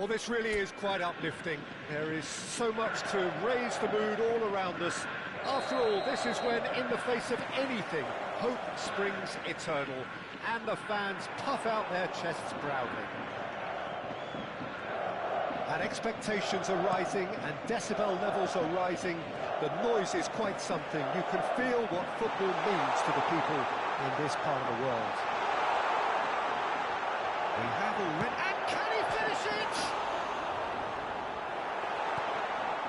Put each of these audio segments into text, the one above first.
Well, this really is quite uplifting. There is so much to raise the mood all around us. After all, this is when, in the face of anything, hope springs eternal, and the fans puff out their chests proudly. And expectations are rising, and decibel levels are rising. The noise is quite something. You can feel what football means to the people in this part of the world. We have already... And can he finish it?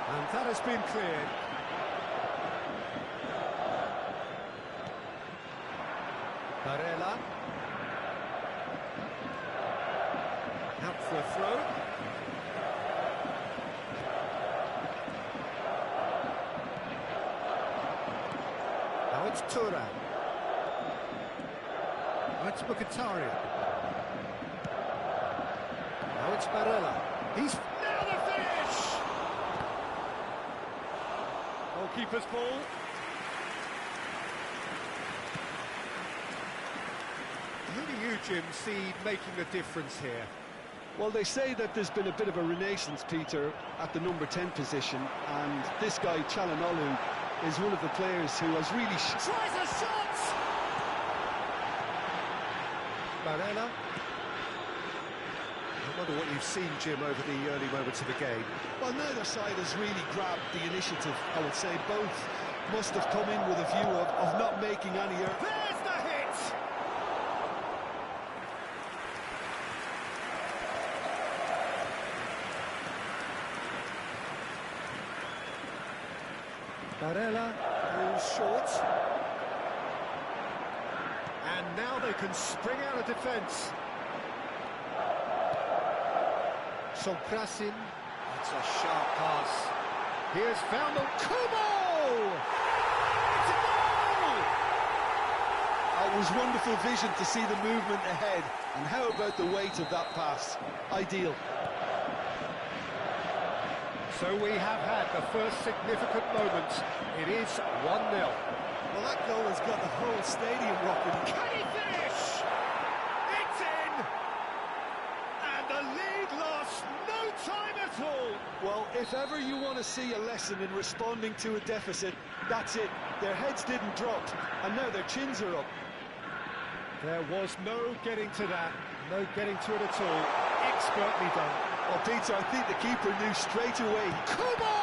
And that has been cleared. Barella. Out for a throw. Now it's Thuram. Now it's Mkhitaryan. Now it's Barella. He's... Now the finish! Goalkeeper's ball. Who do you, Jim, see making the difference here? Well, they say that there's been a bit of a renaissance, Peter, at the number 10 position, and this guy, Çalhanoğlu, is one of the players who has really... Tries a shot! Barella. I wonder what you've seen, Jim, over the early moments of the game. Well, neither side has really grabbed the initiative, I would say. Both must have come in with a view of not making any error. There's the hit! Barella goes short. And now they can spring out of defence. Sonkrasin, it's a sharp pass. Here's found on Kubo! It's a goal! It was wonderful vision to see the movement ahead, and how about the weight of that pass? Ideal. So we have had the first significant moment. It is 1-0. Well, that goal has got the whole stadium rocking. Can he finish? It's in! And the lead lost no time at all. Well, if ever you want to see a lesson in responding to a deficit, that's it. Their heads didn't drop, and now their chins are up. There was no getting to that, no getting to it at all. Expertly done. Well, Peter, I think the keeper knew straight away. Kubo!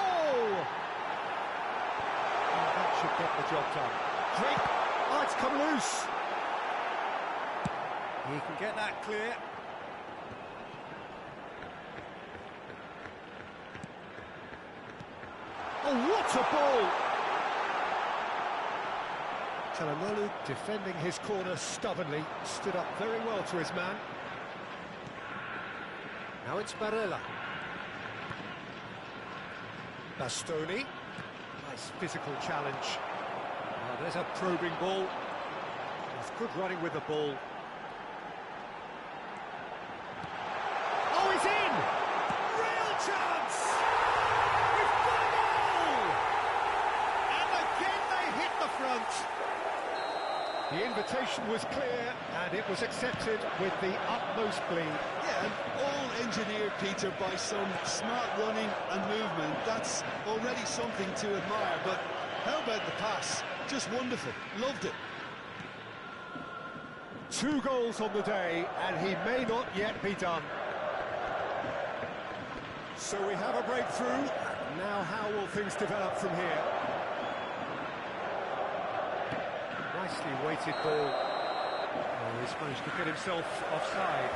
And that should get the job done. Great! Oh, it's come loose. He can get that clear. Oh, what a ball! Çalhanoğlu defending his corner stubbornly, stood up very well to his man. Now it's Barella. Bastoni. Nice physical challenge. Oh, there's a probing ball. He's good running with the ball. Oh, he's in! Real chance! We've got a goal! And again they hit the front. The invitation was clear, and it was accepted with the utmost glee. Yeah, and all engineered, Peter, by some smart running and movement. That's already something to admire, but how about the pass? Just wonderful. Loved it. 2 goals on the day, and he may not yet be done. So we have a breakthrough. Now how will things develop from here? Nicely weighted ball. Oh, he's managed to get himself offside.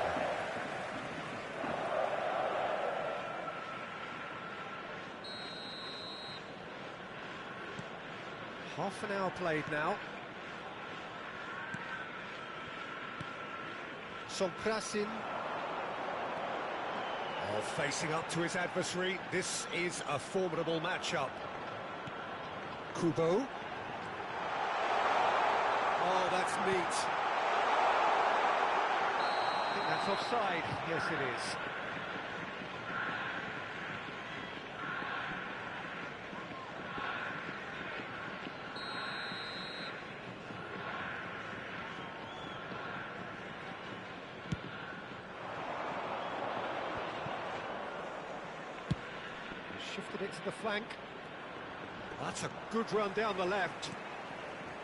Half an hour played now. Sonkrasin. Oh, facing up to his adversary. This is a formidable matchup. Kubo. Oh, that's neat. I think that's offside. Yes, it is. shifted it to the flank. That's a good run down the left.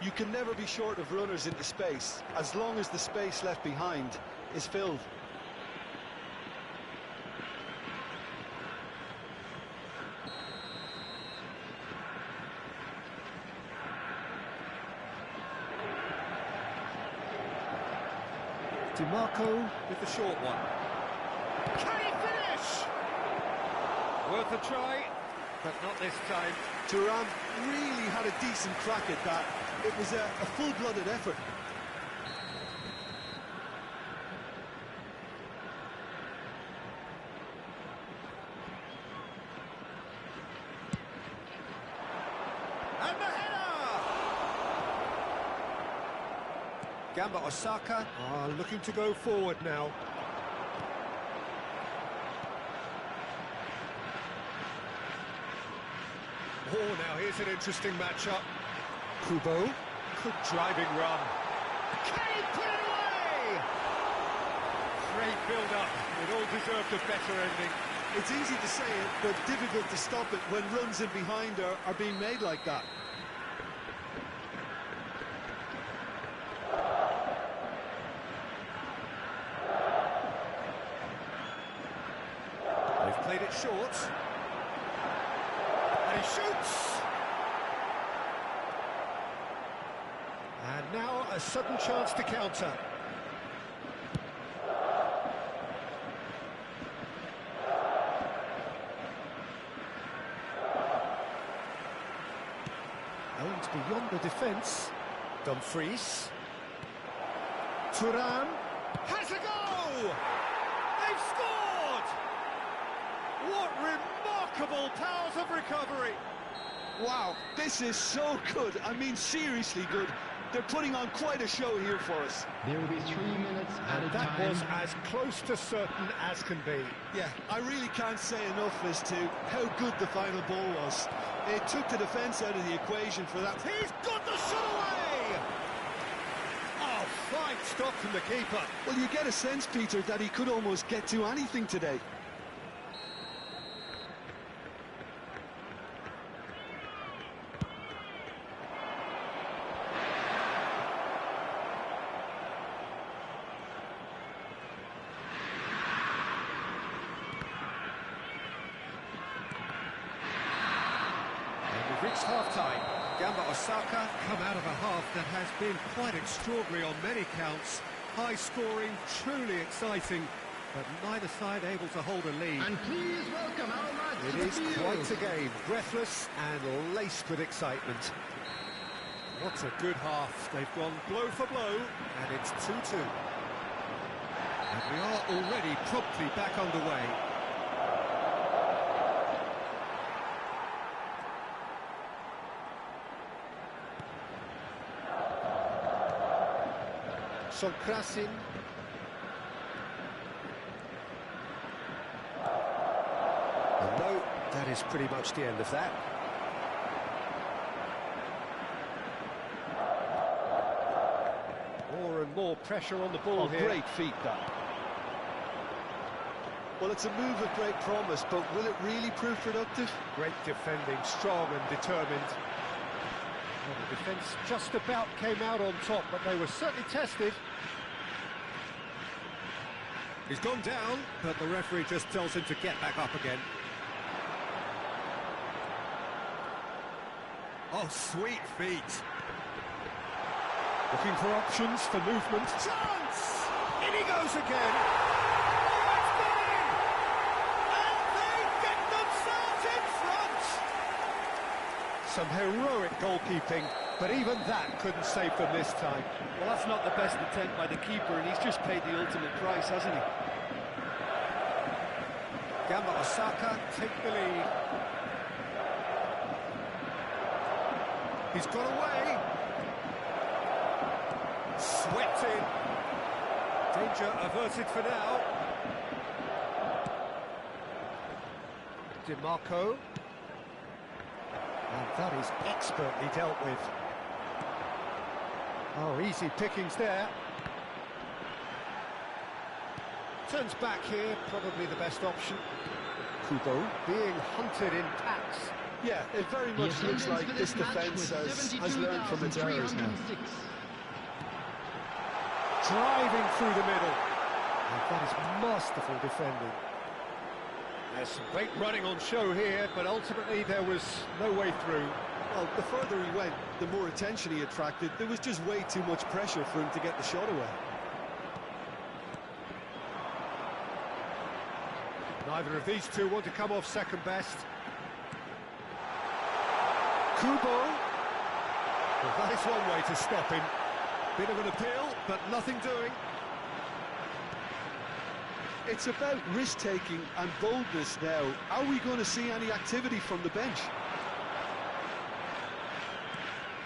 You can never be short of runners into space, as long as the space left behind is filled. DiMarco with the short one. Can he finish? Worth a try, but not this time. Thuram really had a decent crack at that. It was a full-blooded effort. And the header! Gamba Osaka are looking to go forward now. Oh, now here's an interesting matchup. Kubo, good driving run. Can he put it away? Great build-up. It all deserved a better ending. It's easy to say it, but difficult to stop it when runs in behind are being made like that. They've played it short. And he shoots! And now a sudden chance to counter. Owned beyond the defence. Dumfries. Thuram has a go! They've scored! What remarkable powers of recovery! Wow, this is so good. I mean, seriously good. They're putting on quite a show here for us. There will be 3 minutes at a And that time. was as close to certain as can be. Yeah, I really can't say enough as to how good the final ball was. It took the defence out of the equation for that. He's got the shot away! Oh, fine stop from the keeper. Well, you get a sense, Peter, that he could almost get to anything today. We've reached half-time. Gamba Osaka come out of a half that has been quite extraordinary on many counts. High-scoring, truly exciting, but neither side able to hold a lead. And please welcome our lads It to the is field. quite a game, breathless and laced with excitement. What a good half. They've gone blow for blow, and it's 2-2. And we are already promptly back underway. Sonkrasin. And no, that is pretty much the end of that. More and more pressure on the ball here. Great feat, that. Well, it's a move of great promise, but will it really prove productive? Great defending, strong and determined. Well, the defence just about came out on top, but they were certainly tested. He's gone down, but the referee just tells him to get back up again. Oh, sweet feet. Looking for options for movement. Chance! In he goes again. Oh, it's gone in! And they get themselves in front! Some heroic goalkeeping, but even that couldn't save them this time. Well, that's not the best attempt by the keeper, and he's just paid the ultimate price, hasn't he? Gamba Osaka take the lead. He's got away. Swept in. Danger averted for now. DiMarco. And that is expertly dealt with. Oh, easy pickings there. Turns back here, probably the best option. Kubo, being hunted in packs. Yeah, it very much The looks attendance like for this this match defence was has learned from its errors now. 72,306. Driving through the middle. And that is masterful defending. There's some great running on show here, but ultimately there was no way through. Well, the further he went, the more attention he attracted. There was just way too much pressure for him to get the shot away. Neither of these two want to come off second best. Kubo. Well, that is one way to stop him. Bit of an appeal, but nothing doing. It's about risk-taking and boldness now. Are we going to see any activity from the bench?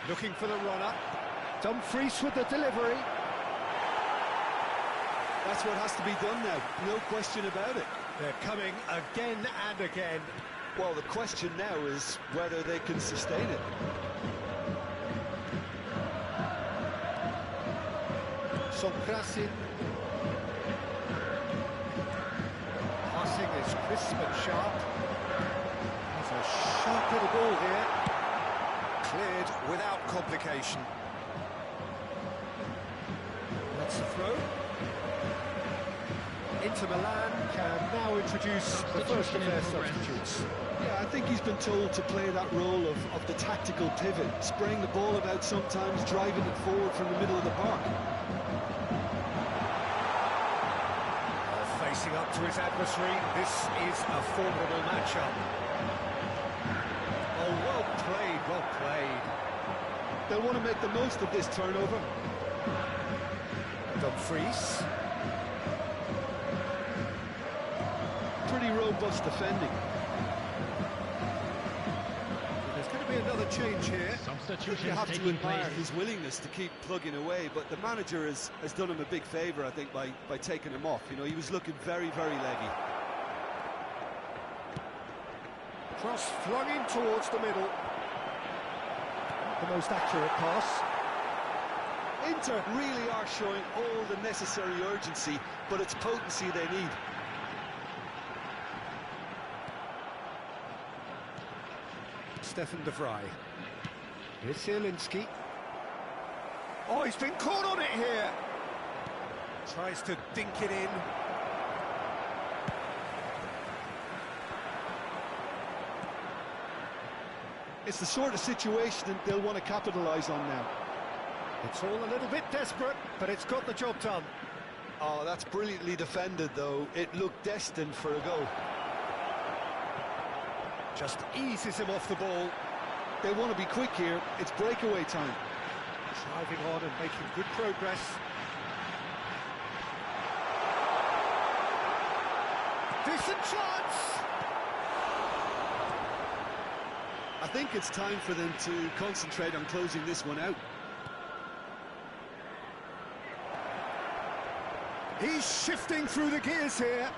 Looking for the runner. Dumfries with the delivery. That's what has to be done now, no question about it. They're coming again and again. Well, the question now is whether they can sustain it. Sonkrasin. Passing is crisp and sharp. There's a sharp little ball here. Cleared without complication. That's the throw. Inter Milan can now introduce the first of their substitutes. Yeah, I think he's been told to play that role of the tactical pivot, spraying the ball about sometimes, driving it forward from the middle of the park. Facing up to his adversary, this is a formidable matchup. Oh, well played, well played. They'll want to make the most of this turnover. Dumfries. Pretty robust defending. There's going to be another change here. You Substitutions have to taking admire place. his willingness to keep plugging away, but the manager has done him a big favour, I think, by taking him off. You know, he was looking very, very leggy. Cross flung in towards the middle. The most accurate pass. Inter really are showing all the necessary urgency, but it's potency they need. Stefan de Vrij. Here's Zielinski. Oh, he's been caught on it here. Tries to dink it in. It's the sort of situation that they'll want to capitalise on now. It's all a little bit desperate, but it's got the job done. Oh, that's brilliantly defended, though. It looked destined for a goal. Just eases him off the ball. They want to be quick here. It's breakaway time. Driving on and making good progress. Decent chance! I think it's time for them to concentrate on closing this one out. He's shifting through the gears here.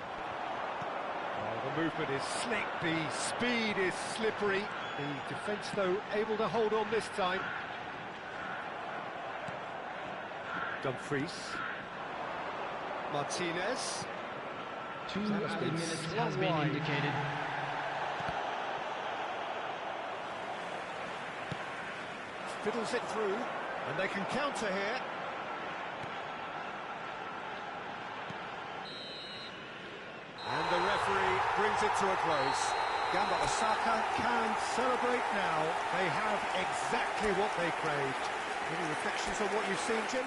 Oh, the movement is slick, the speed is slippery. The defence, though, able to hold on this time. Dumfries. Martinez. 2 added minutes has been wide. indicated. Fiddles it through, and they can counter here. And the referee brings it to a close. Gamba Osaka can celebrate now. They have exactly what they craved. Any reflections on what you've seen, Jim?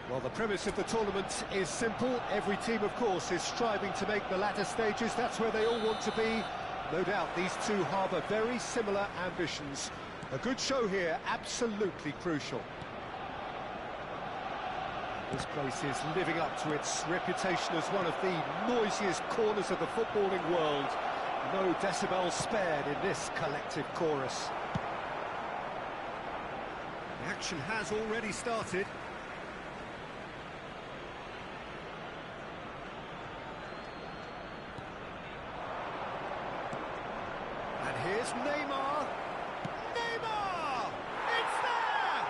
Well, the premise of the tournament is simple. Every team, of course, is striving to make the latter stages. That's where they all want to be. No doubt these two harbour very similar ambitions. A good show here, absolutely crucial. This place is living up to its reputation as one of the noisiest corners of the footballing world. No decibels spared in this collective chorus. The action has already started. And here's Neymar. Neymar! It's there!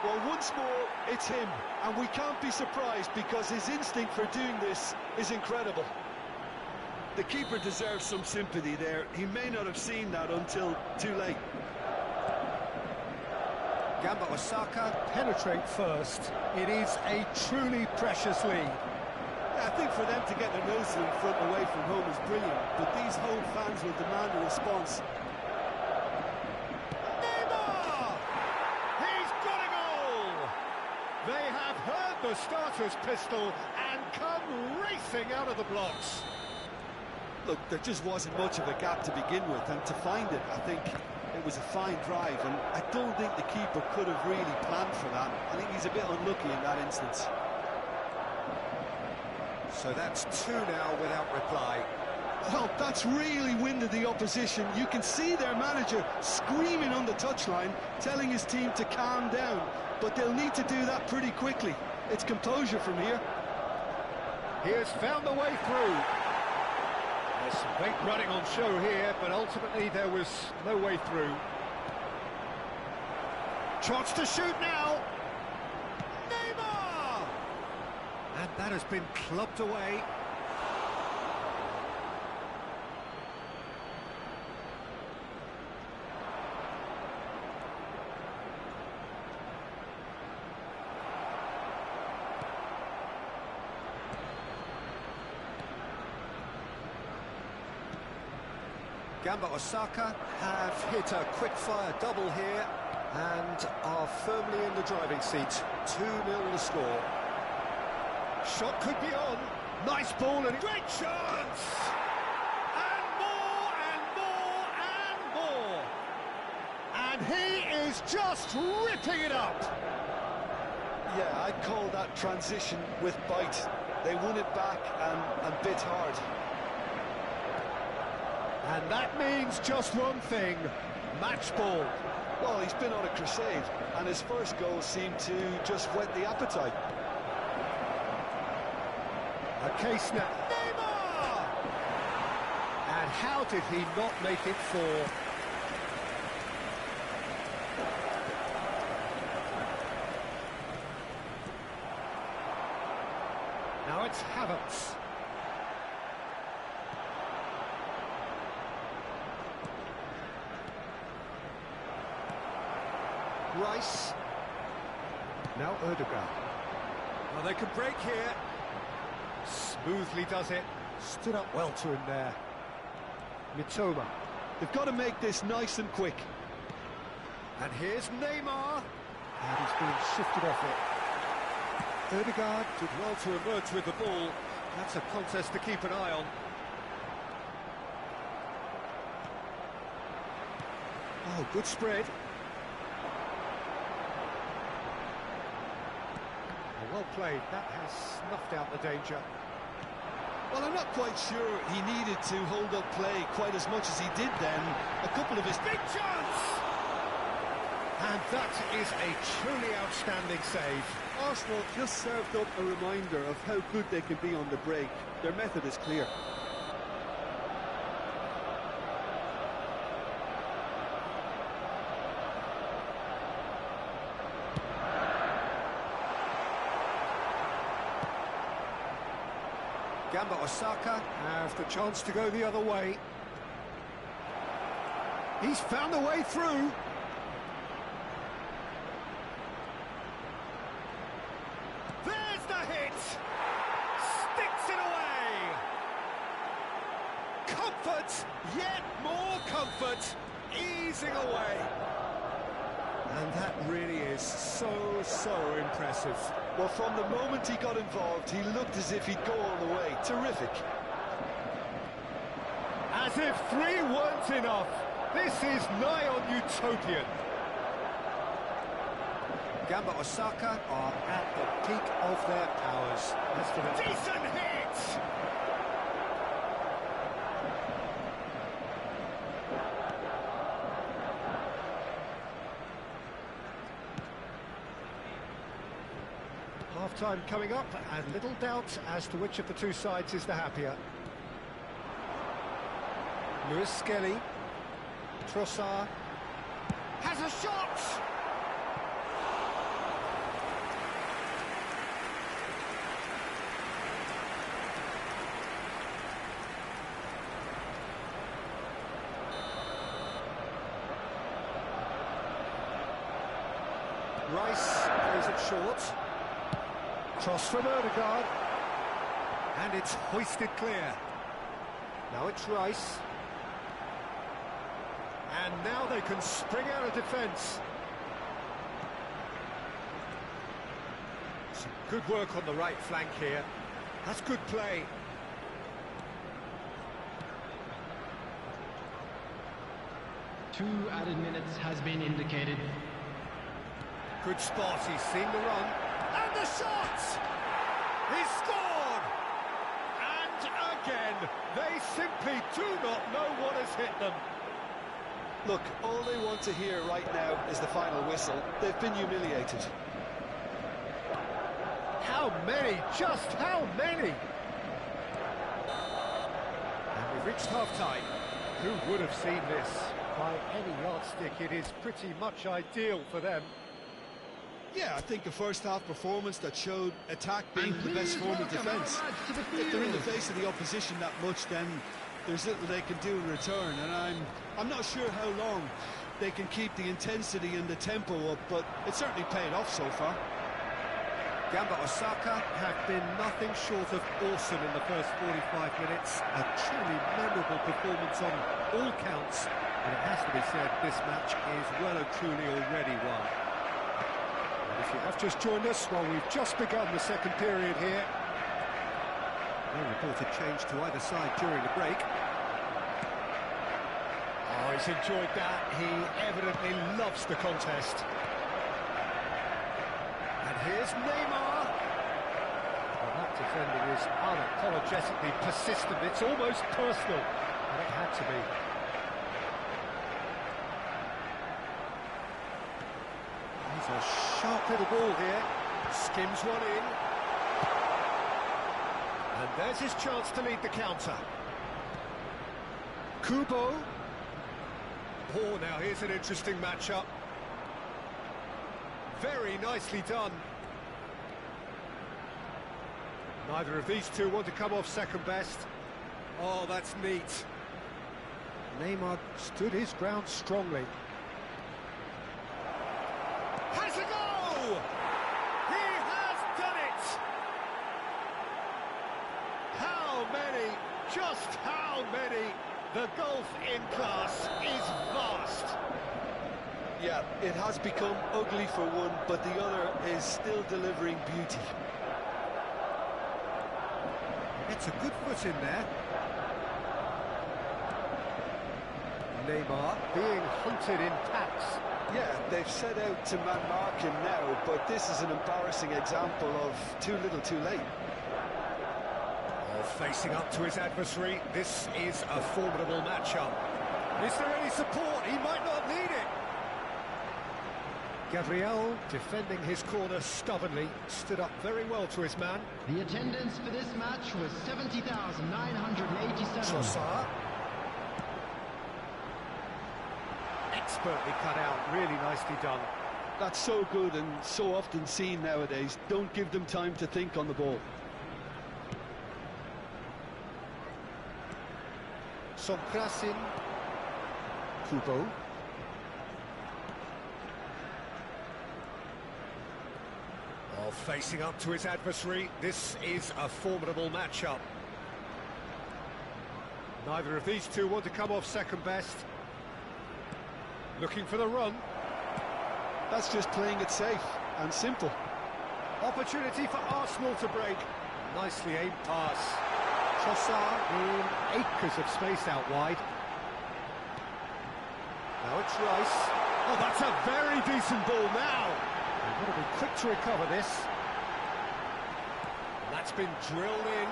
Well, once more, it's him, and we can't be surprised because his instinct for doing this is incredible. The keeper deserves some sympathy there. He may not have seen that until too late. Gamba Osaka penetrate first. It is a truly precious lead. I think for them to get their noses in front away from home is brilliant, but these home fans will demand a response. Neymar! He's got a goal! They have heard the starter's pistol and come racing out of the blocks. Look, there just wasn't much of a gap to begin with, and to find it, I think it was a fine drive, and I don't think the keeper could have really planned for that. I think he's a bit unlucky in that instance. So that's two now without reply. Well, that's really winded the opposition. You can see their manager screaming on the touchline, telling his team to calm down, but they'll need to do that pretty quickly. It's composure from here. He has found the way through. There's some great running on show here, but ultimately there was no way through. Chance to shoot now. Neymar! And that has been clubbed away. Gamba Osaka have hit a quick-fire double here and are firmly in the driving seat. 2-0 the score. Shot could be on. Nice ball and great chance! And more and more and more. And he is just ripping it up. Yeah, I'd call that transition with bite. They won it back and bit hard. And that means just one thing, match ball. Well, he's been on a crusade, and his first goal seemed to just whet the appetite. A case now. Neymar! And how did he not make it four? Now it's Havertz. Rice. Now Erdogan. Well, they can break here. Smoothly does it. Stood up well to him there. Mitoma. They've got to make this nice and quick. And here's Neymar. And he's being shifted off it. Erdogan did well to emerge with the ball. That's a contest to keep an eye on. Oh, good spread. Well played, that has snuffed out the danger. Well, I'm not quite sure he needed to hold up play quite as much as he did then. A couple of his big chance! And that is a truly outstanding save. Arsenal just served up a reminder of how good they can be on the break. Their method is clear. Gamba Osaka has the chance to go the other way. He's found a way through. There's the hit! Sticks it away! Comfort, yet more comfort, easing away. And that really is so impressive. Well, from the moment he got involved, he looked as if he'd go all the way. Terrific. As if 3 weren't enough. This is nigh on utopian. Gamba Osaka are at the peak of their powers. As for the decent hit! Half-time coming up, and little doubt as to which of the two sides is the happier. Lewis Skelly. Trossard has a shot! Rice plays it short. Cross from Odegaard. And it's hoisted clear. Now it's Rice. And now they can spring out of defence. Some good work on the right flank here. That's good play. Two added minutes has been indicated. Good spot, he's seen the run. And the shot! He scored! And again, they simply do not know what has hit them. Look, all they want to hear right now is the final whistle. They've been humiliated. How many? Just how many? And we've reached half-time. Who would have seen this? By any yardstick, it is pretty much ideal for them. Yeah, I think a first-half performance that showed attack being the best form of defence. If they're in the face of the opposition that much, then there's little they can do in return, and I'm not sure how long they can keep the intensity and the tempo up, but it's certainly paid off so far. Gamba Osaka have been nothing short of awesome in the first 45 minutes. A truly memorable performance on all counts, and it has to be said, this match is well and truly already won. And if you have just joined us, well, we've just begun the second period here. No reported change to either side during the break. Oh, he's enjoyed that. He evidently loves the contest. And here's Neymar. Well, that defending is unapologetically persistent. It's almost personal, and it had to be. He's a sharp little ball here. Skims one in. And there's his chance to lead the counter. Kubo. Oh, now here's an interesting matchup. Very nicely done. Neither of these two want to come off second best. Oh, that's neat. Neymar stood his ground strongly. Has a go! He has done it! How many, just how many? The gulf in class is vast. Yeah, it has become ugly for one, but the other is still delivering beauty. It's a good foot in there. Neymar being hunted in packs. Yeah, they've set out to man-mark him now, but this is an embarrassing example of too little too late. Oh, facing up to his adversary, this is a formidable matchup. Is there any support? He might not need it. Gabriel, defending his corner stubbornly, stood up very well to his man. The attendance for this match was 70,987. Trossard. Expertly cut out, really nicely done. That's so good and so often seen nowadays. Don't give them time to think on the ball. Sonkrasin. Kubo. Oh, facing up to his adversary, this is a formidable matchup. Neither of these two want to come off second best. Looking for the run. That's just playing it safe and simple. Opportunity for Arsenal to break. Nicely aimed pass. Trossard in acres of space out wide. Now it's Rice. Oh, that's a very decent ball now. They've got to be quick to recover this. And that's been drilled in.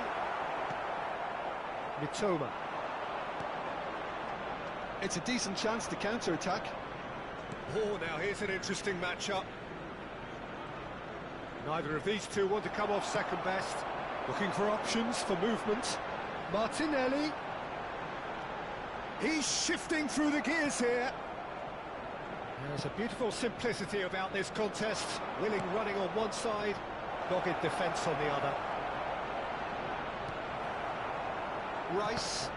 Mitoma. It's a decent chance to counter-attack. Oh, now here's an interesting matchup. Neither of these two want to come off second best. Looking for options for movement. Martinelli. He's shifting through the gears here. There's a beautiful simplicity about this contest. Willing running on one side, dogged defence on the other. Rice.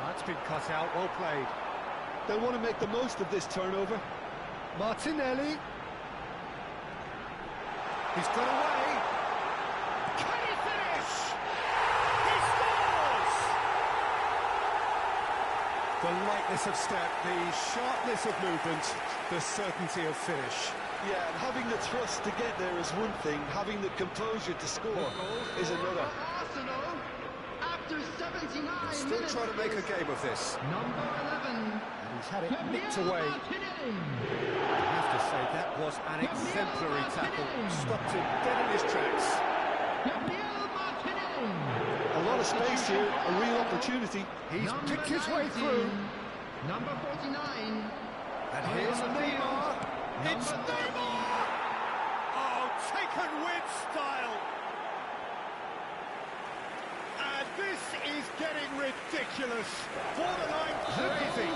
That's been cut out, well played. They'll want to make the most of this turnover. Martinelli. He's got away. Can he finish? He scores! The lightness of step, the sharpness of movement, the certainty of finish. Yeah, and having the thrust to get there is one thing, having the composure to score is another. Arsenal, after 79 Still minutes, trying to make a game of this. number 11. And he's had it nicked away. I have to say, that was an exemplary tackle. Stopped him dead in his tracks. A lot of space here, a real opportunity. He's picked his way through. Number 49. And here's Neymar. It's Neymar! Oh, taken with style. And this is getting ridiculous. Borderline crazy.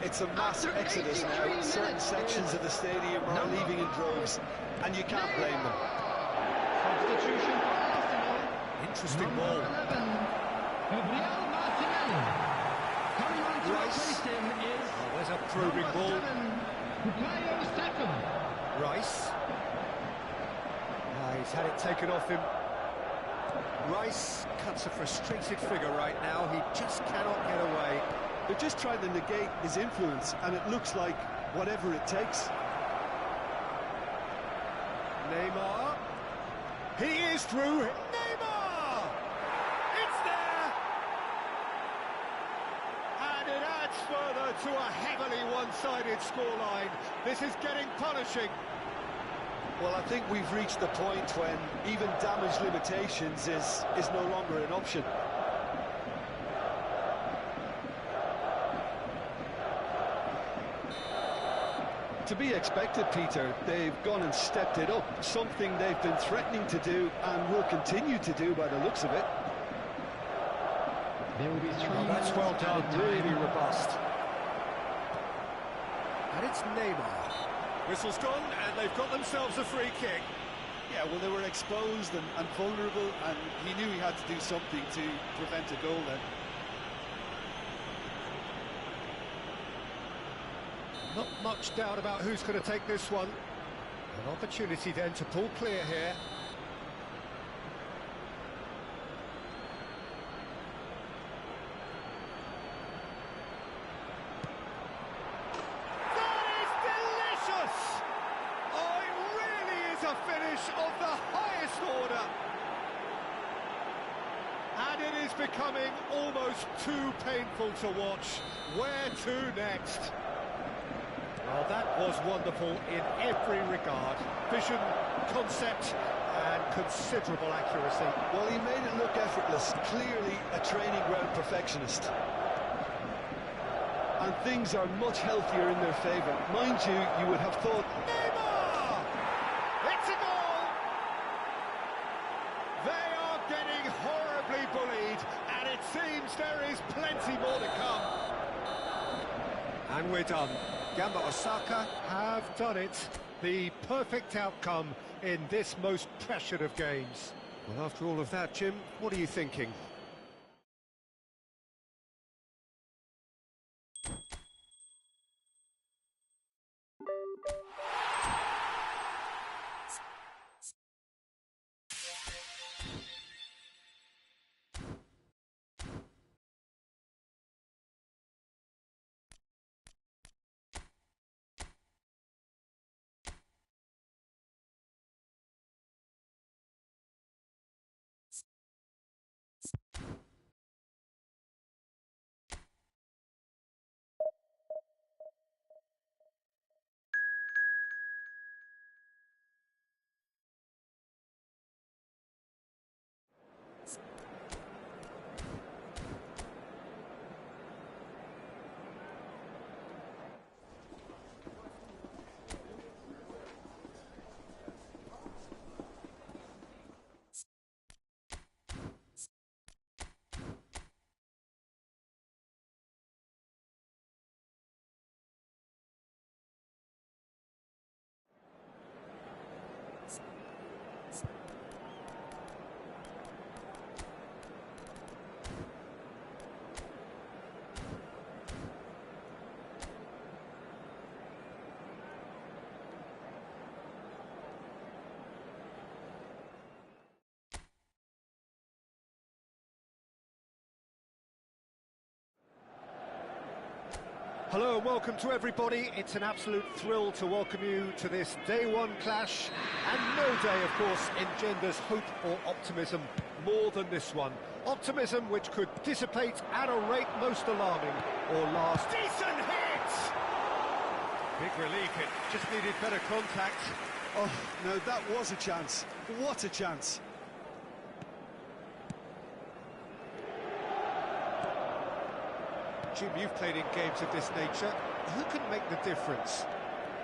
It's a mass exodus now. Certain sections of the stadium are leaving in droves, and you can't blame them. Substitution for Arsenal. Interesting Number ball. 11. Gabriel Martinelli. Coming on to Rice. replace him is Oh, there's a probing number ball. 7. Bukayo Saka. Rice. He's had it taken off him. Rice cuts a frustrated figure right now. He just cannot get away. They're just trying to negate his influence, and it looks like whatever it takes. Neymar. He is through. Neymar! It's there! And it adds further to a heavily one-sided scoreline. This is getting punishing. Well, I think we've reached the point when even damage limitations is no longer an option. To be expected, Peter. They've gone and stepped it up, something they've been threatening to do and will continue to do by the looks of it. There will be 3 That's minutes well done, added time. really robust. And it's Neymar. Whistle's gone, and they've got themselves a free kick. Yeah, well, they were exposed and vulnerable, and he knew he had to do something to prevent a goal then. Not much doubt about who's going to take this one. An opportunity then to pull clear here. That is delicious! Oh, it really is a finish of the highest order. And it is becoming almost too painful to watch. Where to next? Well, that was wonderful in every regard. Vision, concept, and considerable accuracy. Well, he made it look effortless, clearly a training ground perfectionist. And things are much healthier in their favour. Mind you, you would have thought... Neymar! It's a goal! They are getting horribly bullied, and it seems there is plenty more to come. And we're done. Gamba Osaka have done it. The perfect outcome in this most pressured of games. Well, after all of that, Jim, what are you thinking? Hello and welcome to everybody. It's an absolute thrill to welcome you to this day one clash. And no day, of course, engenders hope or optimism more than this one. Optimism which could dissipate at a rate most alarming or last. Decent hit! Big relief, it just needed better contact. Oh, no, that was a chance. What a chance. Jim, you've played in games of this nature. Who can make the difference?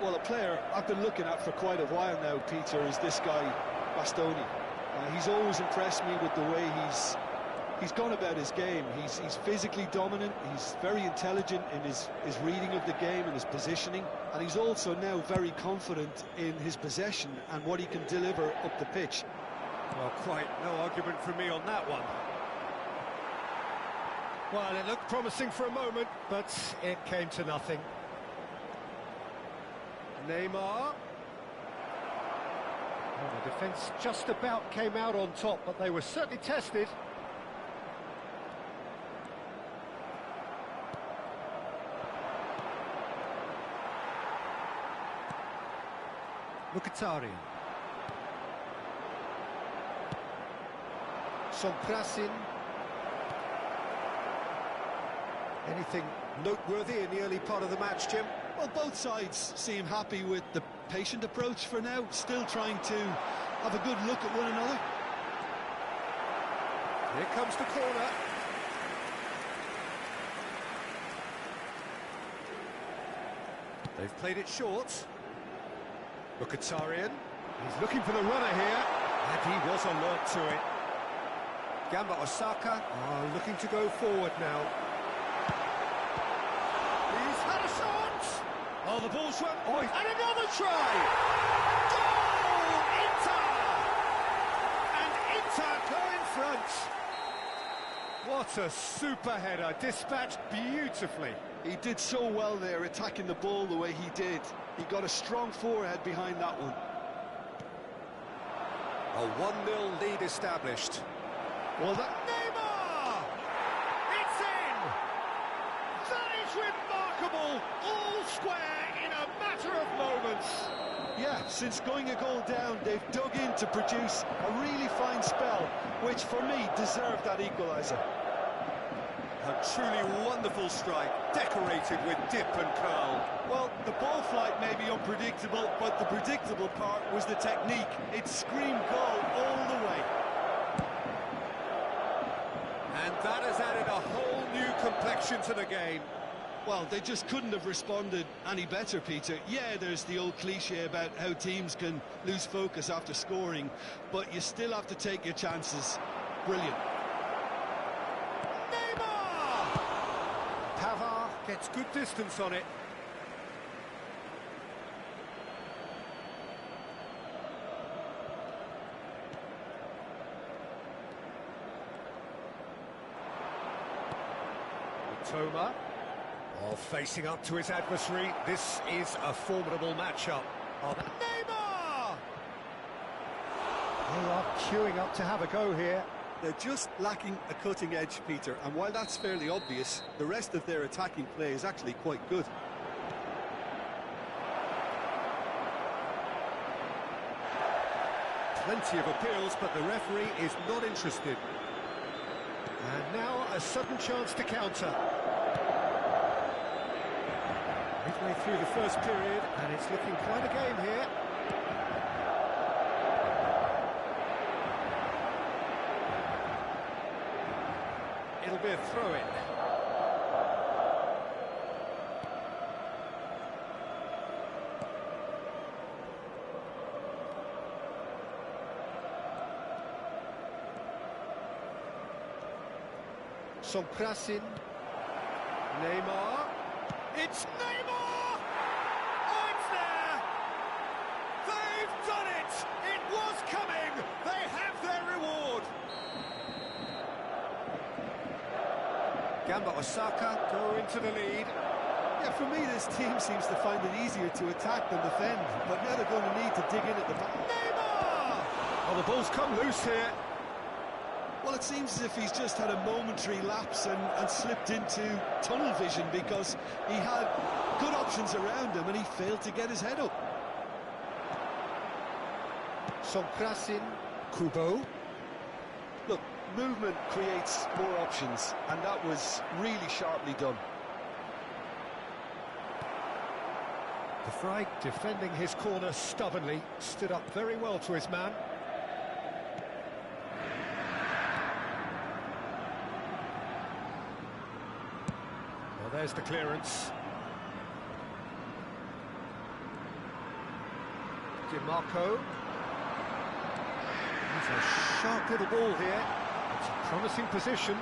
Well, a player I've been looking at for quite a while now, Peter, is this guy, Bastoni. He's always impressed me with the way he's gone about his game. He's physically dominant, he's very intelligent in his reading of the game and his positioning, and he's also now very confident in his possession and what he can deliver up the pitch. Well, quite no argument from me on that one. Well, it looked promising for a moment, but it came to nothing. Neymar. Well, the defence just about came out on top, but they were certainly tested. Mkhitaryan. Somprasin. Anything noteworthy in the early part of the match, Jim? Well, both sides seem happy with the patient approach for now, still trying to have a good look at one another. Here comes the corner. They've played it short. Mkhitaryan. He's looking for the runner here, and he was alert to it. Gamba Osaka looking to go forward now. He's had a shot! Oh, the ball's run. Oh, and another try! Goal! Inter! And Inter go in front. What a super header, dispatched beautifully. He did so well there, attacking the ball the way he did. He got a strong forehead behind that one. A 1-0 lead established. Well, that... Neymar! It's in! That is remarkable! All square in a matter of moments. Yeah, since going a goal down, they've dug in to produce a really fine spell, which for me deserved that equaliser. A truly wonderful strike, decorated with dip and curl. Well, the ball flight may be unpredictable, but the predictable part was the technique. It screamed goal all the way. And that has added a whole new complexion to the game. Well, they just couldn't have responded any better, Peter. Yeah, there's the old cliche about how teams can lose focus after scoring, but you still have to take your chances. Brilliant. Pavard gets good distance on it. Toma. Oh, facing up to his adversary. This is a formidable matchup. Oh, Neymar! They are queuing up to have a go here. They're just lacking a cutting edge, Peter, and while that's fairly obvious, the rest of their attacking play is actually quite good. Plenty of appeals, but the referee is not interested. And now a sudden chance to counter. Midway through the first period, and it's looking quite a game here. It'll be a throw-in. Somprasin. Neymar. It's Neymar! Oh, it's there! They've done it! It was coming! They have their reward! Gamba Osaka go into the lead. Yeah, for me, this team seems to find it easier to attack than defend, but now they're going to need to dig in at the back. Neymar! Oh, the ball's come loose here. Well, it seems as if he's just had a momentary lapse and slipped into tunnel vision because he had good options around him and he failed to get his head up. Sonkrasin, Kubo. Look, movement creates more options, and that was really sharply done. De Vrij defending his corner stubbornly, stood up very well to his man. Well, there's the clearance. DiMarco. It's a sharp little ball here. It's a promising position.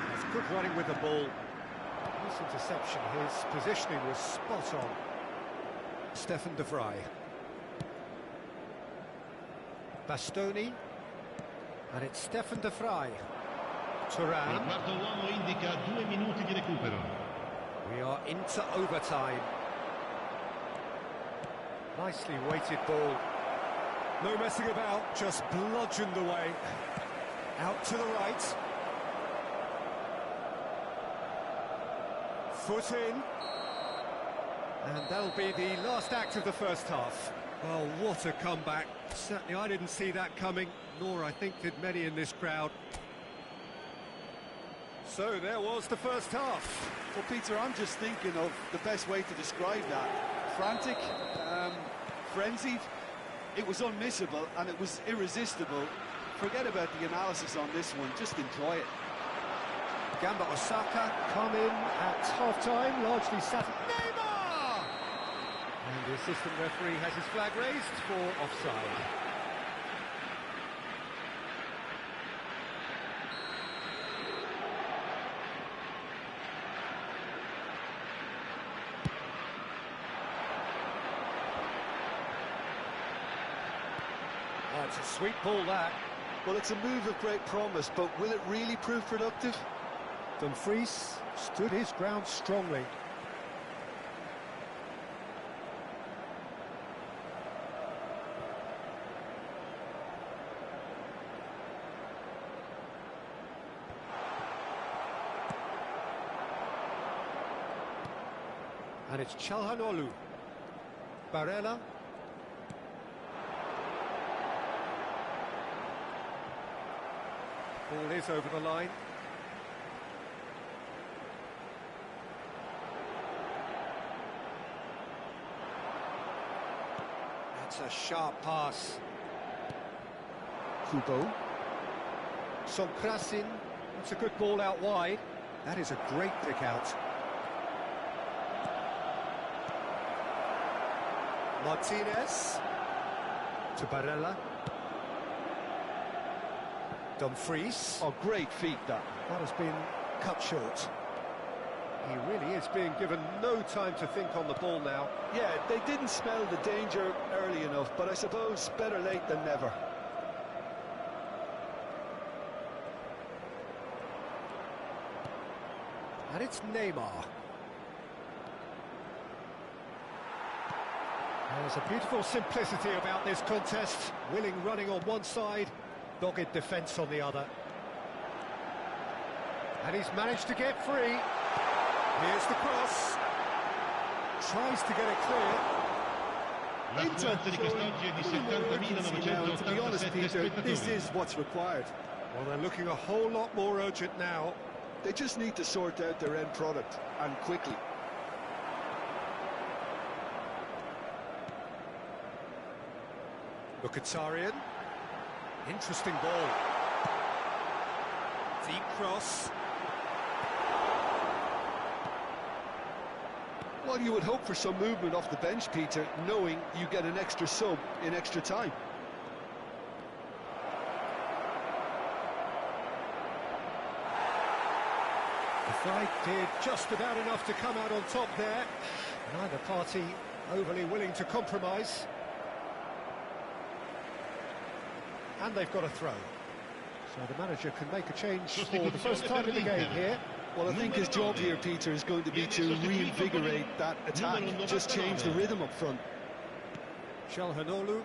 That's good running with the ball. Nice interception. His positioning was spot on. Stefan De Vrij. Bastoni, and it's Stefan De Vrij. Thuram. Il quarto uomo indica 2 minuti di recupero. We are into overtime. Nicely weighted ball. No messing about, just bludgeoned away. Out to the right. Foot in. And that'll be the last act of the first half. Well, what a comeback. Certainly I didn't see that coming, nor I think did many in this crowd. So there was the first half. Well, Peter, I'm just thinking of the best way to describe that. Frantic, frenzied. It was unmissable and it was irresistible. Forget about the analysis on this one, just enjoy it. Gamba Osaka come in at half-time, largely sat... Neymar! And the assistant referee has his flag raised for offside. Oh, it's a sweet ball, that. Well, it's a move of great promise, but will it really prove productive? Dumfries stood his ground strongly. And it's Çalhanoğlu. Barella. Ball is over the line. That's a sharp pass. Kubo. Sonkrasin. That's a good ball out wide. That is a great pick out. Martinez. To Barella. Dumfries. Oh, great feat, that. That has been cut short. He really is being given no time to think on the ball now. Yeah, they didn't smell the danger early enough, but I suppose better late than never. And it's Neymar. There's a beautiful simplicity about this contest. Willing running on one side, dogged defence on the other. And he's managed to get free. Here's the cross. Tries to get it clear. L'affluenza di quest'oggi è di 70.987 To be honest, Peter, this spettatori. is what's required. Well, they're looking a whole lot more urgent now. They just need to sort out their end product, and quickly. Mkhitaryan. Interesting ball. Deep cross. Well, you would hope for some movement off the bench, Peter, knowing you get an extra sub in extra time. The fight did just about enough to come out on top there. Neither party overly willing to compromise. And they've got a throw. So the manager can make a change for the first time in the game here. Well, I think his job here, Peter, is going to be to reinvigorate that attack, just change the rhythm up front. Calhanoglu.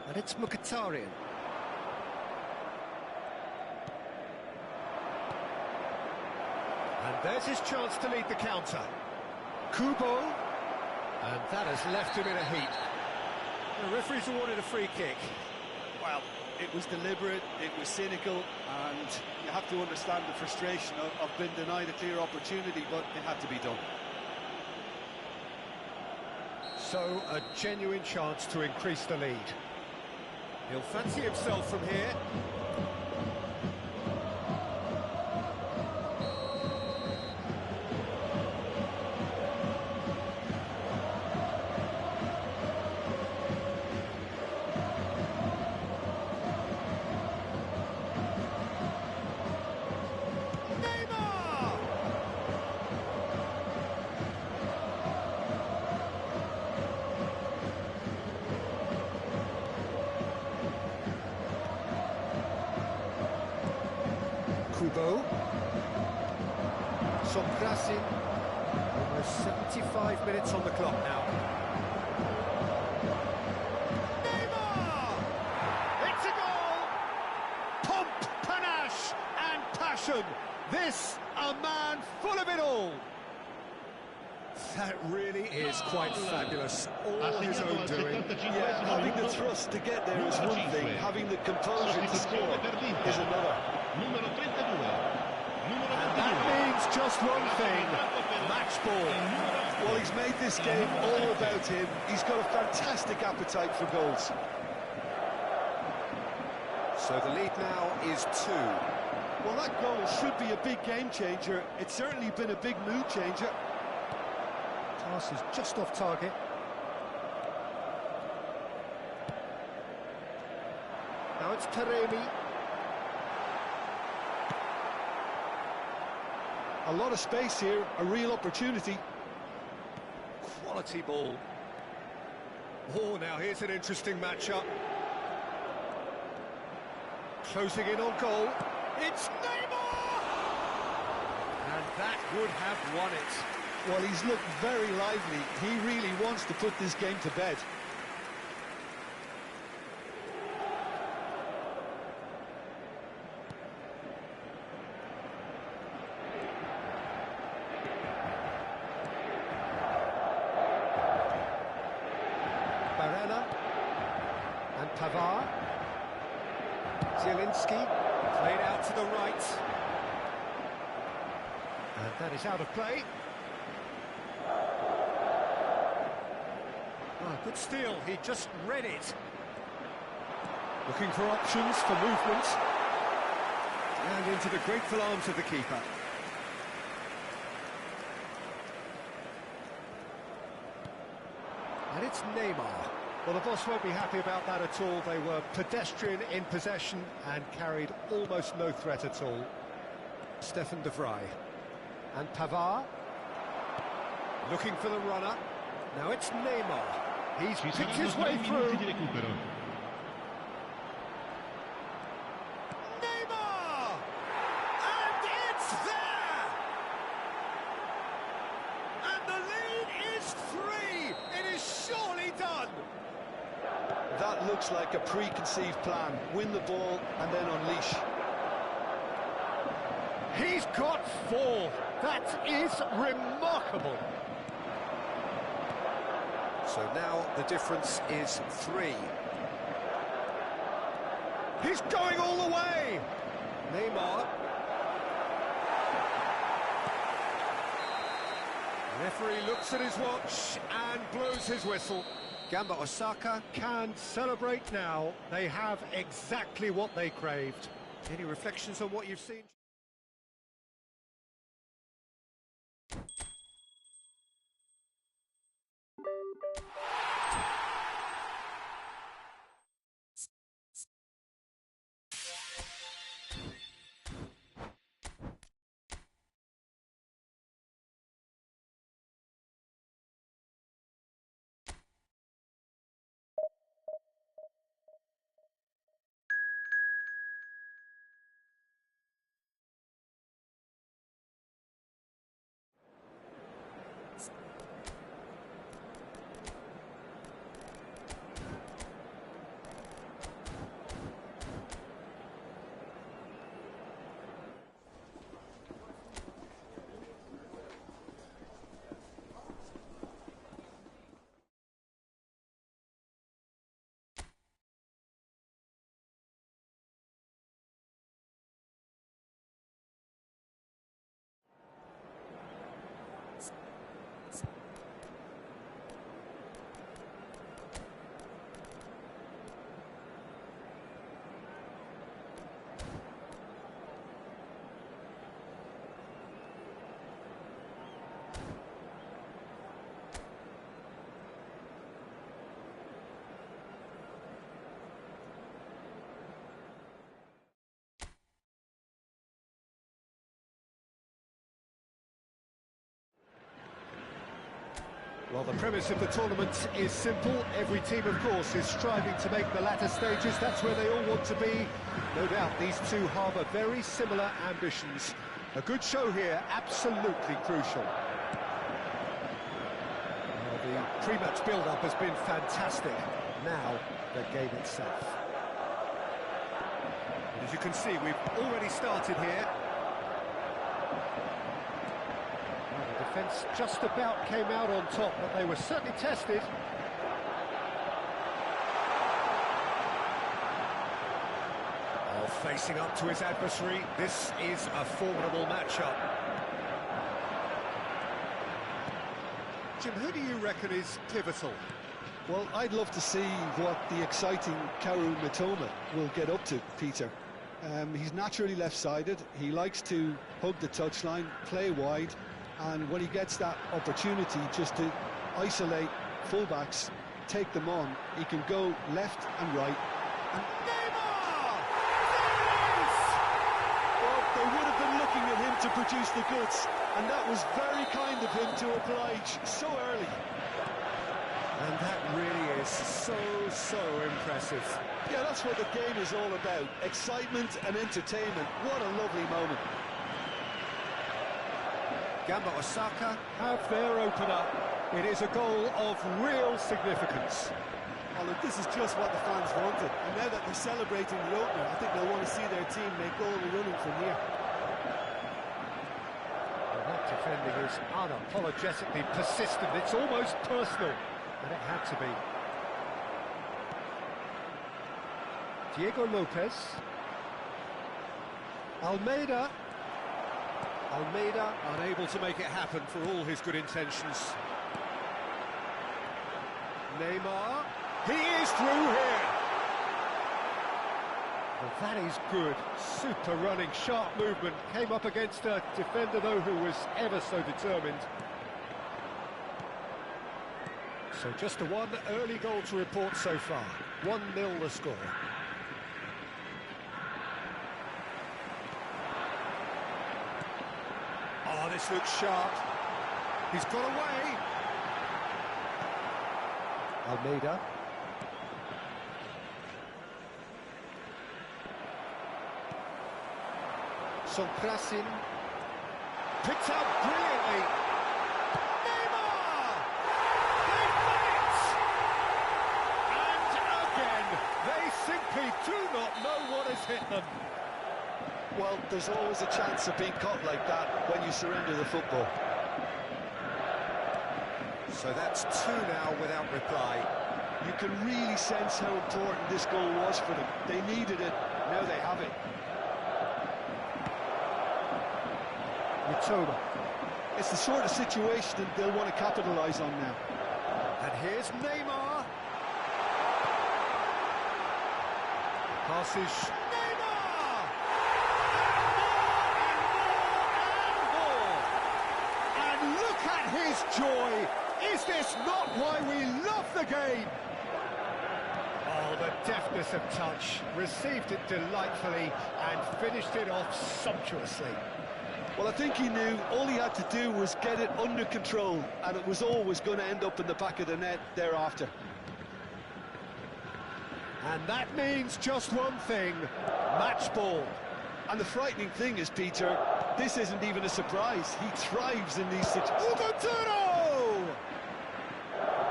And it's Mkhitaryan. And there's his chance to lead the counter. Kubo. And that has left him in a heap. The referee's awarded a free kick. Well, it was deliberate, it was cynical, and you have to understand the frustration of being denied a clear opportunity, but it had to be done. So, a genuine chance to increase the lead. He'll fancy himself from here. Kubo. Somkrasin. Almost 75 minutes on the clock now. Neymar! It's a goal! Pomp, panache and passion. This, a man full of it all. That really is quite fabulous. All his own doing. Yeah, having the thrust to get there is one thing, having the composure to score is another. And that means just one thing, match ball. Well, he's made this game all about him. He's got a fantastic appetite for goals. So the lead now is 2. Well, that goal should be a big game changer. It's certainly been a big mood changer. Pass is just off target. Now it's Taremi. A lot of space here, a real opportunity. Quality ball. Oh, now here's an interesting matchup. Closing in on goal. It's Neymar! And that would have won it. Well, he's looked very lively. He really wants to put this game to bed. Barella and Pavard. Zielinski played out to the right. And that is out of play. Oh, good steal, he just read it. Looking for options for movement. And into the grateful arms of the keeper. And it's Neymar. Well, the boss won't be happy about that at all. They were pedestrian in possession and carried almost no threat at all. Stefan de Vrij. And Pavard. Looking for the runner. Now it's Neymar. He's picked his way through. Neymar! And it's there! And the lead is 3. It is surely done. That looks like a preconceived plan. Win the ball and then unleash. He's got 4. That is remarkable. So now the difference is 3. He's going all the way! Neymar. Referee looks at his watch and blows his whistle. Gamba Osaka can celebrate now. They have exactly what they craved. Any reflections on what you've seen? Well, the premise of the tournament is simple. Every team, of course, is striving to make the latter stages. That's where they all want to be. No doubt these two harbour very similar ambitions. A good show here, absolutely crucial. Well, the pre-match build-up has been fantastic. Now, the game itself. And as you can see, we've already started here. The defence just about came out on top, but they were certainly tested. Oh, facing up to his adversary, this is a formidable matchup. Jim, who do you reckon is pivotal? Well, I'd love to see what the exciting Kaoru Mitoma will get up to, Peter. He's naturally left-sided. He likes to hug the touchline, play wide, and when he gets that opportunity just to isolate fullbacks, take them on, he can go left and right. And Neymar! There it is! well, they would have been looking at him to produce the goods, and that was very kind of him to oblige so early. And that really is so impressive. Yeah, that's what the game is all about. Excitement and entertainment. What a lovely moment. Gamba Osaka have their opener. It is a goal of real significance. Oh, look, this is just what the fans wanted. And now that they're celebrating the opener, I think they'll want to see their team make all the running from here. Well, that defending is unapologetically persistent. It's almost personal. And it had to be. Diego Lopez. Almeida unable to make it happen for all his good intentions. Neymar. He is through here. Well, that is good. Super running, sharp movement. Came up against a defender, though, who was ever so determined. So just the one early goal to report so far. 1-0 the score. Oh, this looks sharp. He's got away. Almeida. Sonkrasin. Picked out brilliantly. Neymar! They've done it! And again, they simply do not know what has hit them. Well, there's always a chance of being caught like that when you surrender the football. So that's 2 now without reply. You can really sense how important this goal was for them. They needed it, now they have it. Mitoma. It's the sort of situation they'll want to capitalise on now. And here's Neymar. Passes. Neymar! And look at his joy. Is this not why we love the game? Oh, the deftness of touch. Received it delightfully and finished it off sumptuously. Well, I think he knew all he had to do was get it under control, and it was always going to end up in the back of the net thereafter. And that means just one thing, match ball. And the frightening thing is, Peter, this isn't even a surprise. He thrives in these situations. Ugoturo!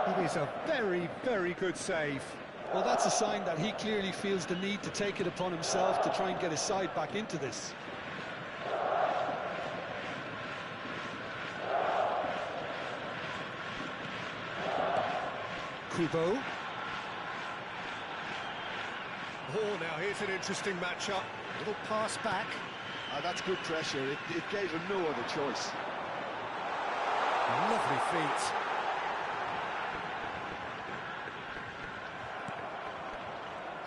It is a very, very good save. Well, that's a sign that he clearly feels the need to take it upon himself to try and get his side back into this. Kubo. Oh, now here's an interesting matchup. Little pass back. That's good pressure. It gave him no other choice. Lovely feet.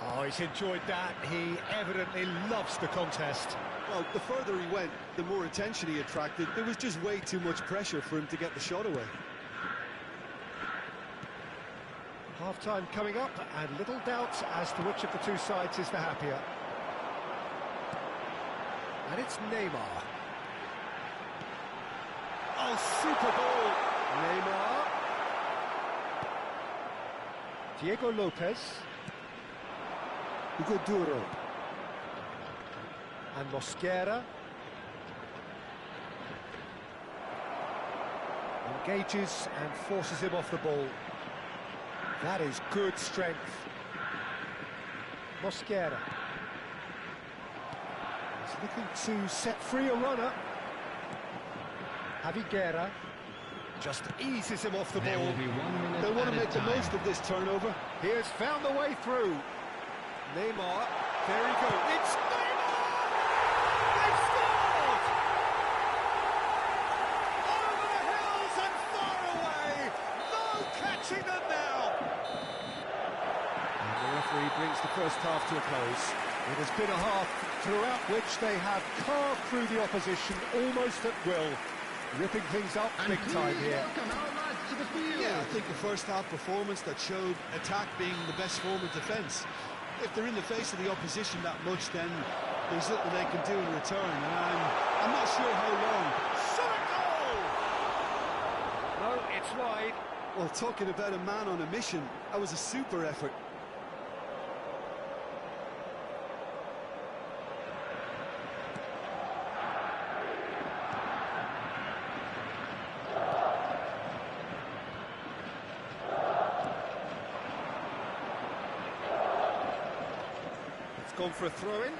Oh, he's enjoyed that. He evidently loves the contest. Well, the further he went, the more attention he attracted. There was just way too much pressure for him to get the shot away. Half-time coming up, and little doubt as to which of the two sides is the happier. And it's Neymar. Oh, super goal! Neymar. Diego Lopez. Hugo Duro. And Mosquera. Engages and forces him off the ball. That is good strength. Mosquera. He's looking to set free a runner. Javi Guerra just eases him off the There ball. will be 1 minute They want to added make the time. most of this turnover. He has found the way through. Neymar, there he goes. It's Neymar! They've scored! Over the hills and far away. No catching them now. And the referee brings the first half to a close. It has been a half throughout which they have carved through the opposition almost at will, ripping things up And big time please here. welcome our lads to the field. Yeah, I think the first half performance that showed attack being the best form of defence. If they're in the face of the opposition that much, then there's little they can do in return, and I'm not sure how long. Shot a goal! No, it's wide. Well, talking about a man on a mission, that was a super effort. It's gone for a throw-in.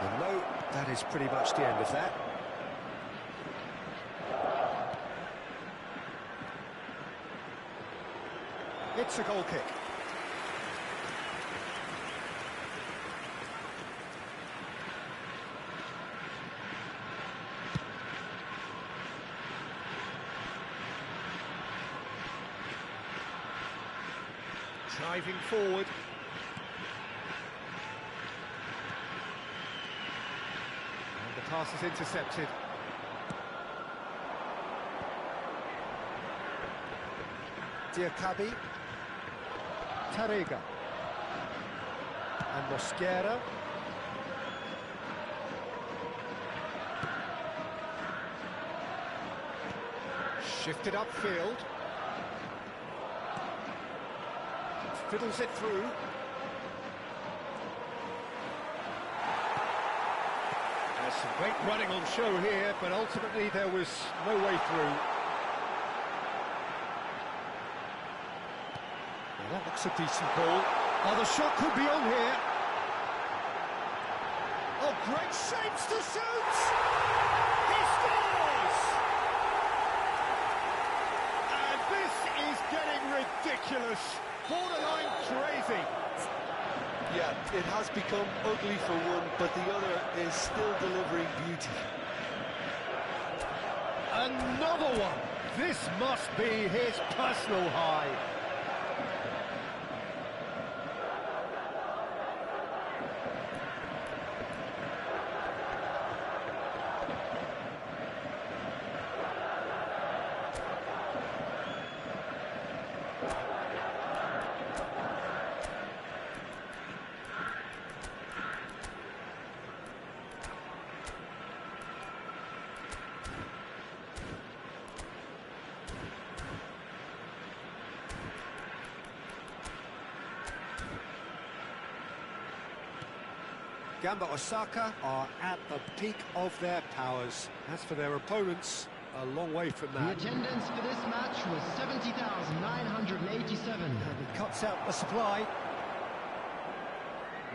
And no, that is pretty much the end of that. It's a goal kick. Driving forward. And the pass is intercepted. Diakabi. Tarega. And Mosquera. Shifted upfield. Fiddles it through. There's some great running on show here, but ultimately there was no way through. Well, that looks a decent ball. Oh, the shot could be on here. Oh, great shapes to shoot! He scores! And this is getting ridiculous. Borderline crazy. Yeah, it has become ugly for one, but the other is still delivering beauty. Another one. This must be his personal high. Gamba Osaka are at the peak of their powers. As for their opponents, a long way from The that. attendance for this match was 70,987. And he cuts out the supply.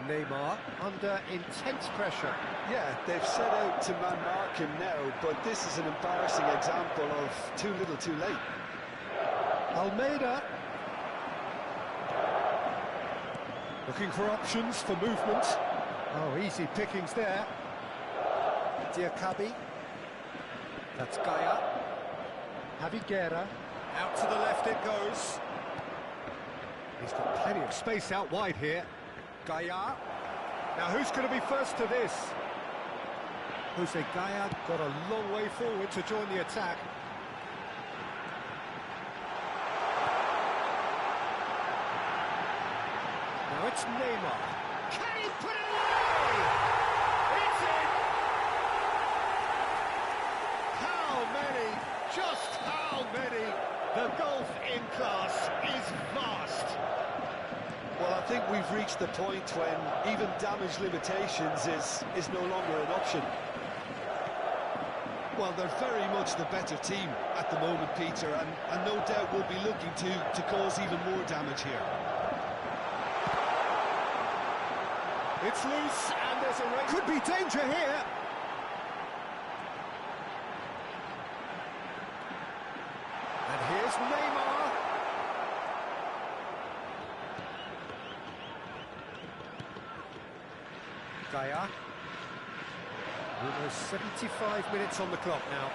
Neymar under intense pressure. Yeah, they've set out to man-mark him now, but this is an embarrassing example of too little too late. Almeida. Looking for options for movement. Oh, easy pickings there. Diakabi. That's Gaia. Javi Guerra. Out to the left it goes. He's got plenty of space out wide here. Gaia. Now who's going to be first to this? Jose Gaia got a long way forward to join the attack. Now it's Neymar. Can he put it away? It we've reached the point when even damage limitations is no longer an option. Well, they're very much the better team at the moment, Peter, and no doubt will be looking to cause even more damage here. It's loose, and there's a race. Could be danger here. And here's Neymar. Daya. Almost 75 minutes on the clock now.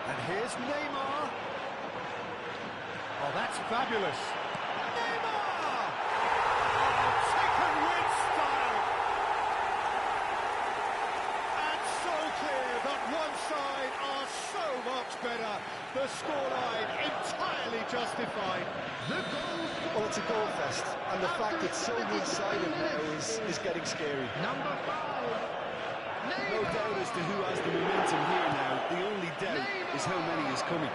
And here's Neymar. Oh, that's fabulous. Neymar! Oh, taken with style. And so clear that one side are so much better. The scoreline entirely justified. Well, it's a goal fest, and the fact it's so one-sided now is getting scary. Number 5. No doubt as to who has the momentum here now. The only doubt is how many is coming.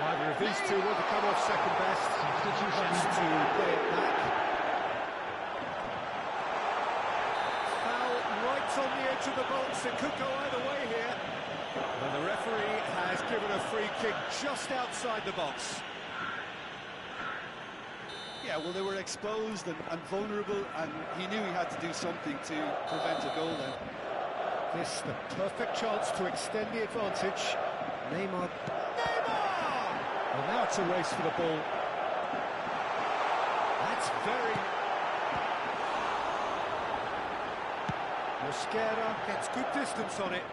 Either of these two want to come off second best. Just to play it back. Foul right on the edge of the box. It could go either way here. And the referee has given a free kick just outside the box. Yeah, well, they were exposed and vulnerable, and he knew he had to do something to prevent a goal then. This the perfect chance to extend the advantage. Neymar. Well, now it's a race for the ball. That's very... Mosquera gets good distance on it.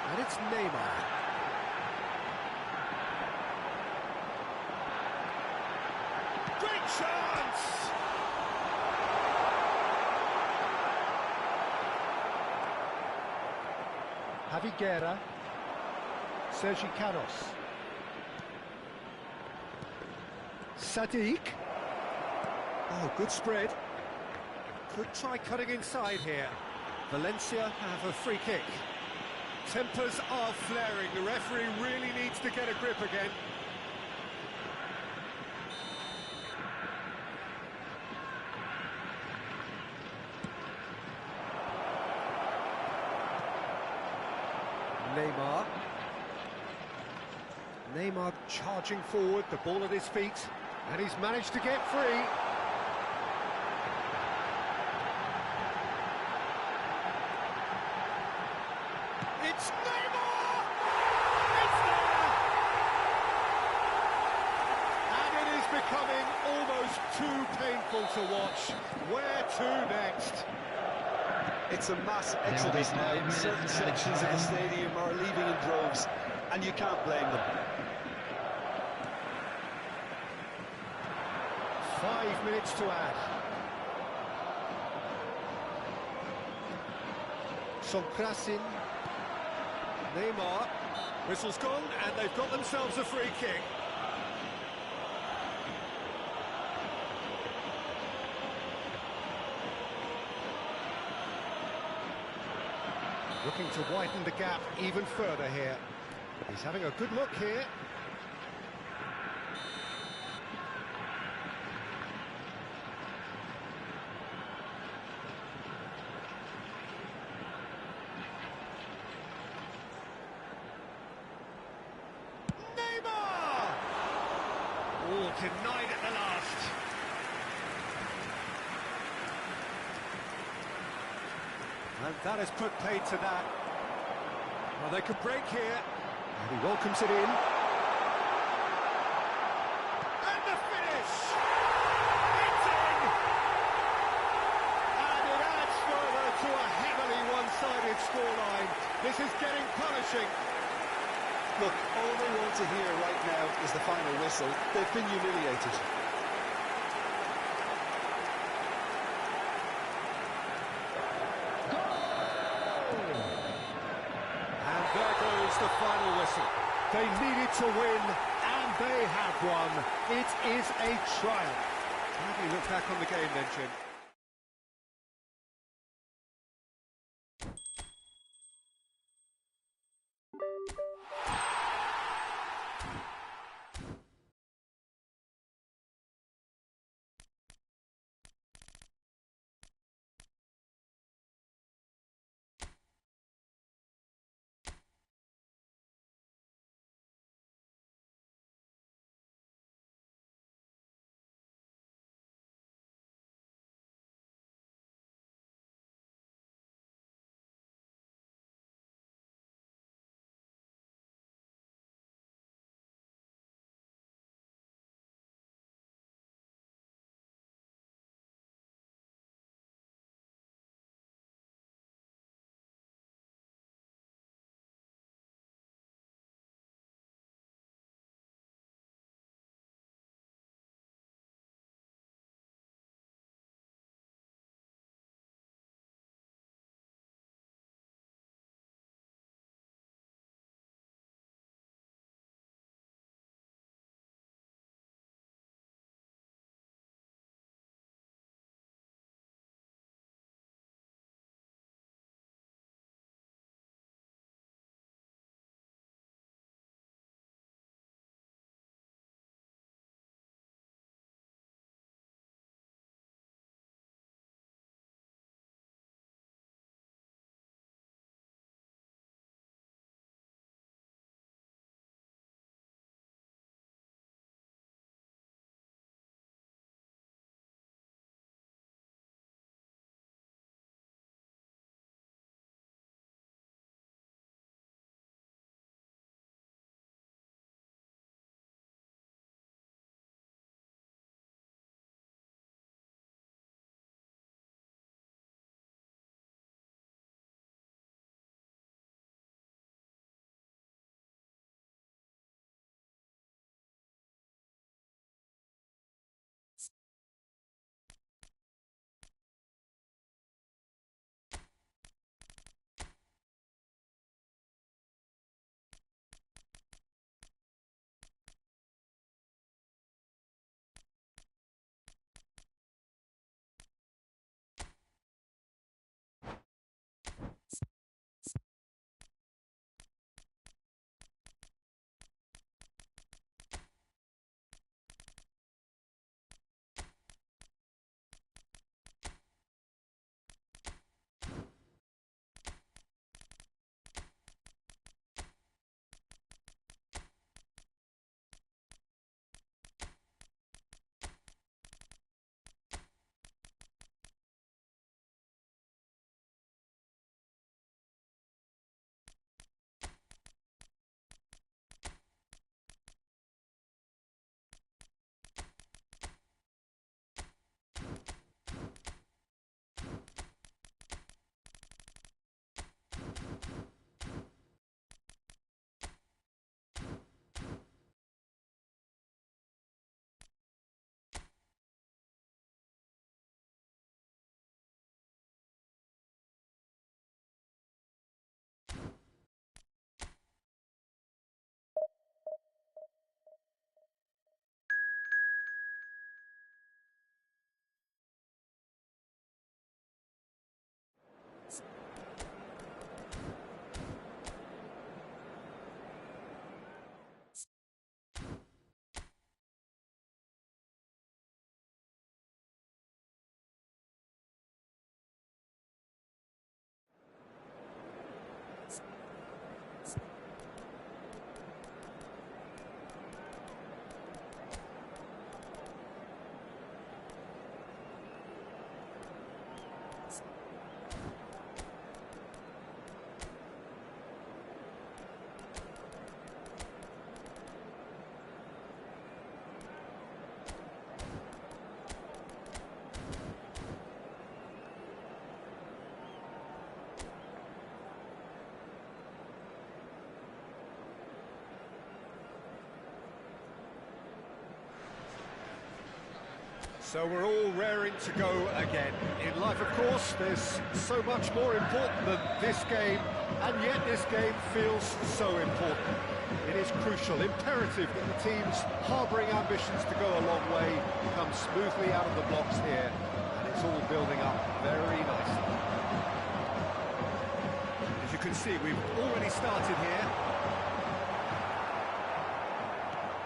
And it's Neymar. Great chance! Javi Guerra, Sergi Canos, Sadiq. Oh, good spread. Could try cutting inside here. Valencia have a free kick. Tempers are flaring. The referee really needs to get a grip again. Neymar. Neymar charging forward, the ball at his feet, and he's managed to get free. It's Neymar! It's there! And it is becoming almost too painful to watch. Where to next? It's a mass exodus now. Certain sections of the stadium are leaving in droves, and you can't blame them. 5 minutes to add. Sonkrasin. Neymar. Whistle's gone, and they've got themselves a free kick. Looking to widen the gap even further here. He's having a good look here. Neymar! Oh, denied at the last. And that has put paid to that. Well, they could break here. And he welcomes it in. And the finish! It's in! And it adds further to a heavily one-sided scoreline. This is getting punishing. Look, all they want to hear right now is the final whistle. They've been humiliated. The final whistle. They needed to win, and they have won. It is a triumph. How do you look back on the game then, Jim? So we're all raring to go again. In life, of course, there's so much more important than this game, and yet this game feels so important. It is crucial, imperative that the teams harbouring ambitions to go a long way come smoothly out of the blocks here, and it's all building up very nicely. As you can see, we've already started here.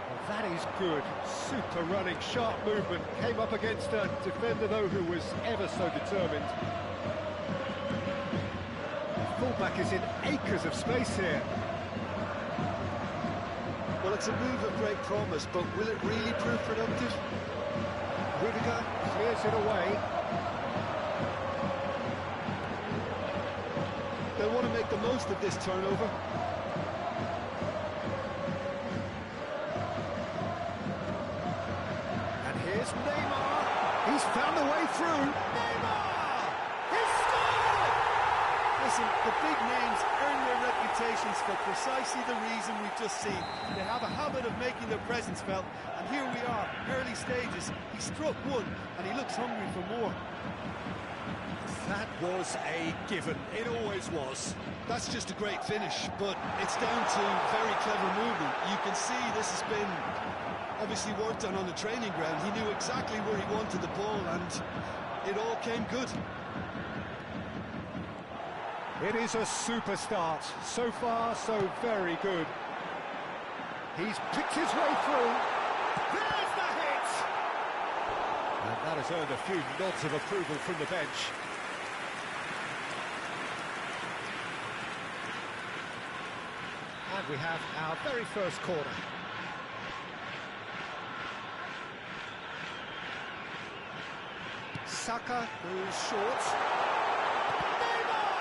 Well, that is good, super running, sharp movement, came up against a defender though who was ever so determined. The fullback is in acres of space here. Well, it's a move of great promise, but will it really prove productive? Rudiger clears it away. They'll want to make the most of this turnover. And here's Neymar. He's found a way through. Neymar! He's scored! Listen, the big names earn their reputations for precisely the reason we've just seen. They have a habit of making their presence felt, and here we are, early stages. He struck one, and he looks hungry for more. That was a given. It always was. That's just a great finish, but it's down to very clever movement. You can see this has been obviously worked on the training ground. He knew exactly where he wanted the ball, and it all came good. It is a super start. So far, so very good. He's picked his way through. There's the hit! And that has earned a few nods of approval from the bench. And we have our very first corner. Saka moves short. Neymar!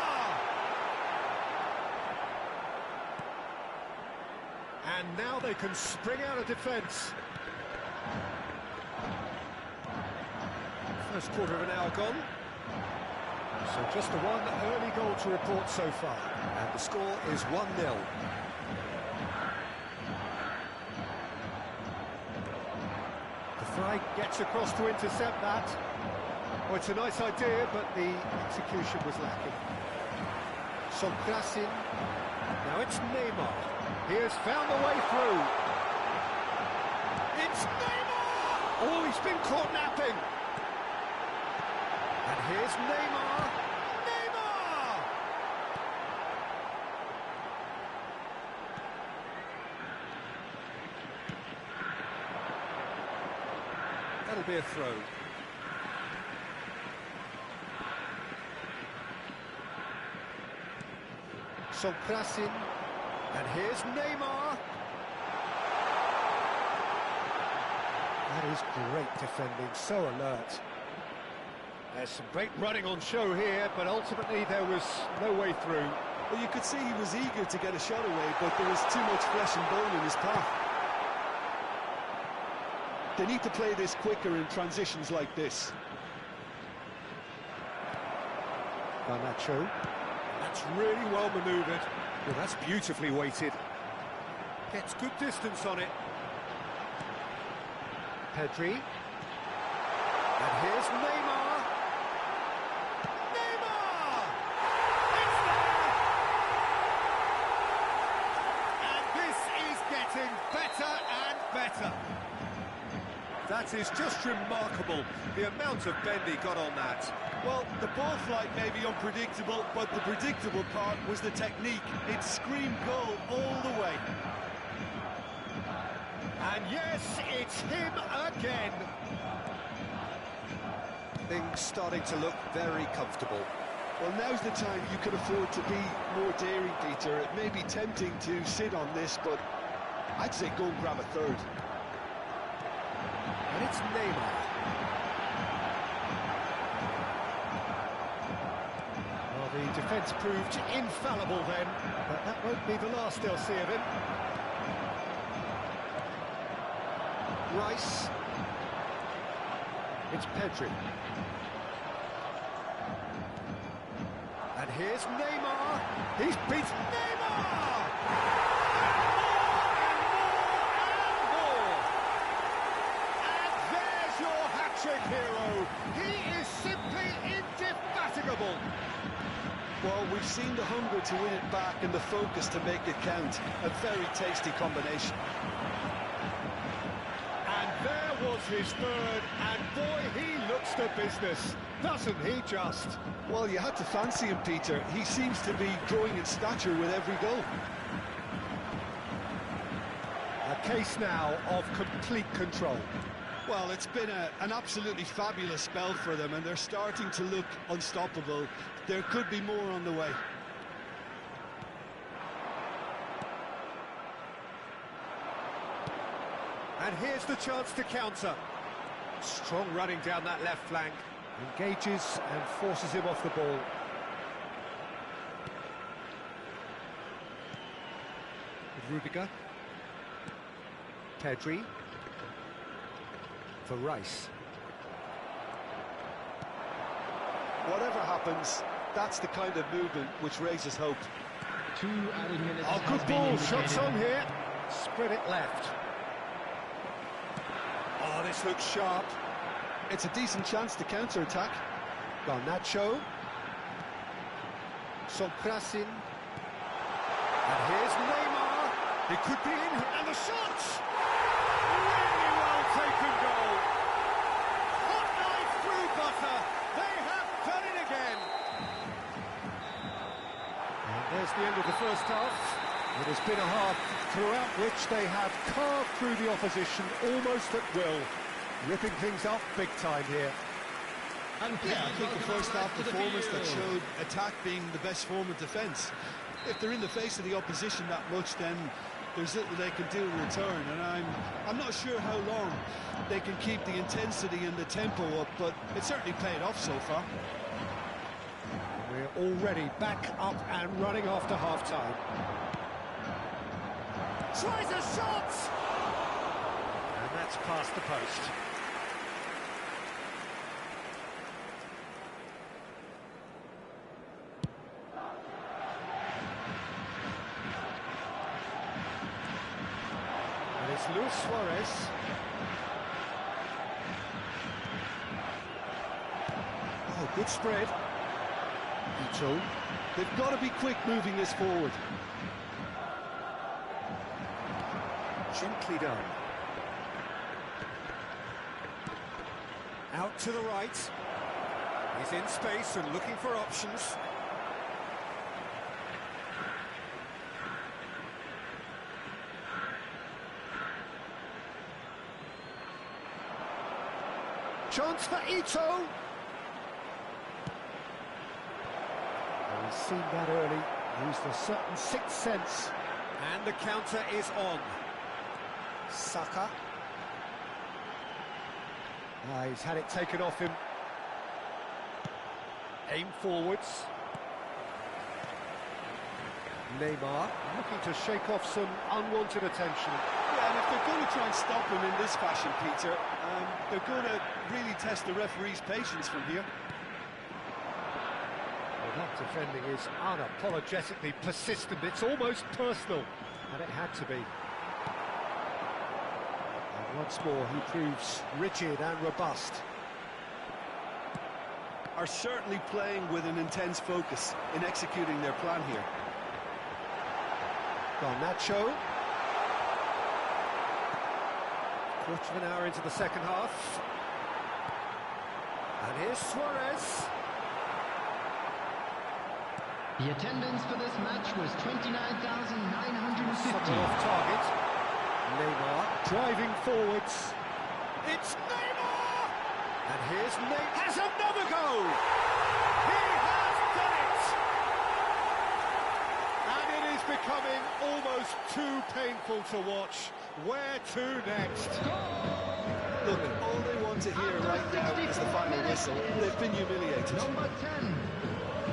And now they can spring out of defence. First quarter of an hour gone. So just the one early goal to report so far. And the score is 1-0. The flag gets across to intercept that. Oh, it's a nice idea, but the execution was lacking. Sokrasin. Now it's Neymar. He has found the way through. It's Neymar! Oh, he's been caught napping. And here's Neymar. Neymar! That'll be a throw. Sokrasin. And here's Neymar. That is great defending, so alert. There's some great running on show here, but ultimately there was no way through. Well, you could see he was eager to get a shot away, but there was too much flesh and bone in his path. They need to play this quicker in transitions like this. Garnacho. That's really well manoeuvred. Well, that's beautifully weighted. Gets good distance on it. Pedri. And here's Neymar. Neymar! It's there! And this is getting better and better. That is just remarkable, the amount of bend he got on that. Well, the ball flight may be unpredictable, but the predictable part was the technique. It screamed goal all the way. And yes, it's him again. Things starting to look very comfortable. Well, now's the time you can afford to be more daring, Peter. It may be tempting to sit on this, but I'd say go and grab a third. And it's Neymar. Well, the defence proved infallible then, but that won't be the last they'll see of him. Rice. It's Pedri. And here's Neymar. He's beaten Neymar! Hero. He is simply indefatigable. Well, we've seen the hunger to win it back and the focus to make it count. A very tasty combination. And there was his third, and boy, he looks the business, doesn't he just? Well, you had to fancy him, Peter. He seems to be growing in stature with every goal. A case now of complete control. Well, it's been an absolutely fabulous spell for them, and they're starting to look unstoppable. There could be more on the way. And here's the chance to counter. Strong running down that left flank. Engages and forces him off the ball. Rudiger. Pedri. For Rice. Whatever happens, that's the kind of movement which raises hope. 2 added minutes. Oh, has good been ball, indicated. shots on here. Spread it left. Oh, this looks sharp. It's a decent chance to counter-attack. Garnacho. Sonkrasin. And here's Neymar. It could be in, and the shot! Really well taken goal. Hot knife through butter. They have done it again. And there's the end of the first half. It has been a half throughout which they have carved through the opposition almost at will, ripping things up big time here. And Yeah, I think the first half to the performance that field. showed attack being the best form of defence. If they're in the face of the opposition that much, then there's little they can do in return, and I'm not sure how long they can keep the intensity and the tempo up, but it's certainly paid off so far. We're already back up and running after half-time. Tries a shot! And that's past the post. And it's Luis Suarez. Oh, good spread. Ito. They've got to be quick moving this forward. Gently done. Out to the right. He's in space and looking for options. Chance for Ito. Well, he's seen that early. Used a certain sixth sense. And the counter is on. Saka. He's had it taken off him. Aim forwards. Neymar looking to shake off some unwanted attention. Yeah, and if they're going to try and stop him in this fashion, Peter, they're going to really test the referee's patience from here. Well, that defending is unapologetically persistent. It's almost personal, and it had to be. And once more, he proves rigid and robust. Are certainly playing with an intense focus in executing their plan here. Garnacho. Quarter of an hour into the second half. And here's Suarez. The attendance for this match was 29,950. Somewhat off target. Neymar driving forwards. It's Neymar! And here's Neymar. Has another go! He has done it! And it is becoming almost too painful to watch. Where to next? Look, all they want to hear right now is the final whistle. They've been humiliated. Number 10,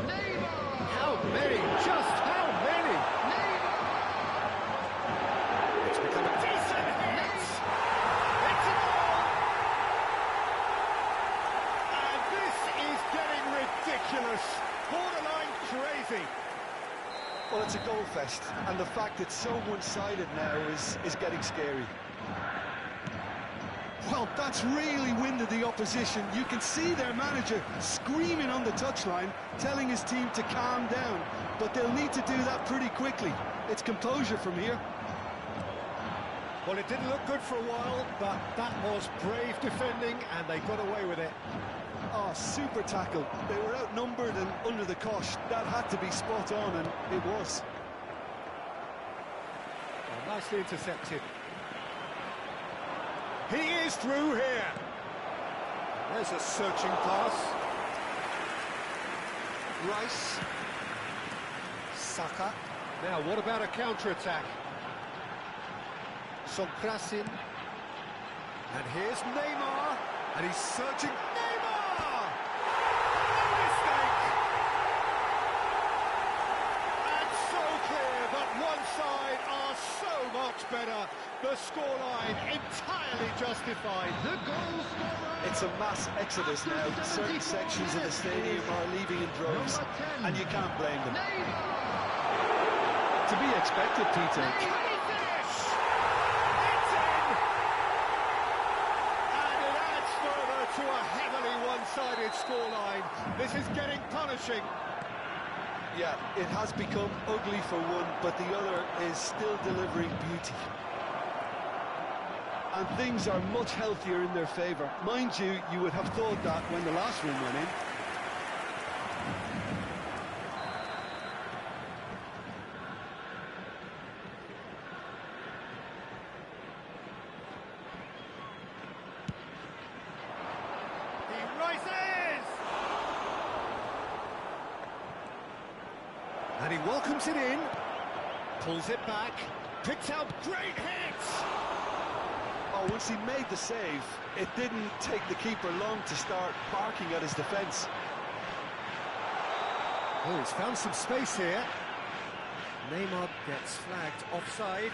Neymar! How many? Just how many? Neymar! It's become a decent hit! It's a goal! And this is getting ridiculous. Borderline crazy. Well, it's a goal fest, and the fact it's so one-sided now is getting scary. Well, that's really winded the opposition. You can see their manager screaming on the touchline, telling his team to calm down. But they'll need to do that pretty quickly. It's composure from here. Well, it didn't look good for a while, but that was brave defending, and they got away with it. Oh, super tackle. They were outnumbered and under the cosh. That had to be spot on, and it was. Well, nicely intercepted. He is through here. There's a searching pass. Rice. Saka. Now, what about a counter-attack? Sonkrasin. And here's Neymar. And he's searching. Neymar! No mistake! And so clear that one side are so much better. The scoreline entirely justified. The goal scorer. It's a mass exodus now. Certain sections of the stadium are leaving in droves, and you can't blame them. To be expected, Peter. Can he finish? It's in! And it adds further to a heavily one-sided scoreline. This is getting punishing. Yeah, it has become ugly for one, but the other is still delivering beauty. And things are much healthier in their favour. Mind you, you would have thought that when the last one went in. He rises! And he welcomes it in, pulls it back, picks out great hits! Oh, once he made the save, it didn't take the keeper long to start barking at his defence. Oh, he's found some space here. Neymar gets flagged offside.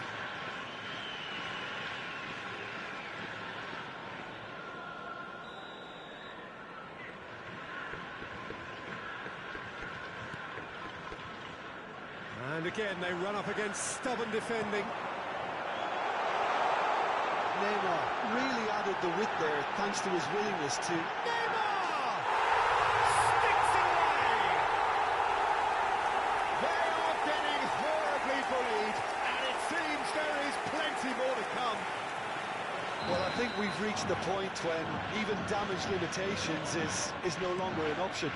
And again, they run up against stubborn defending. Neymar really added the width there, thanks to his willingness to... Neymar! Sticks it away! They are getting horribly bullied, and it seems there is plenty more to come. Well, I think we've reached the point when even damage limitations is no longer an option.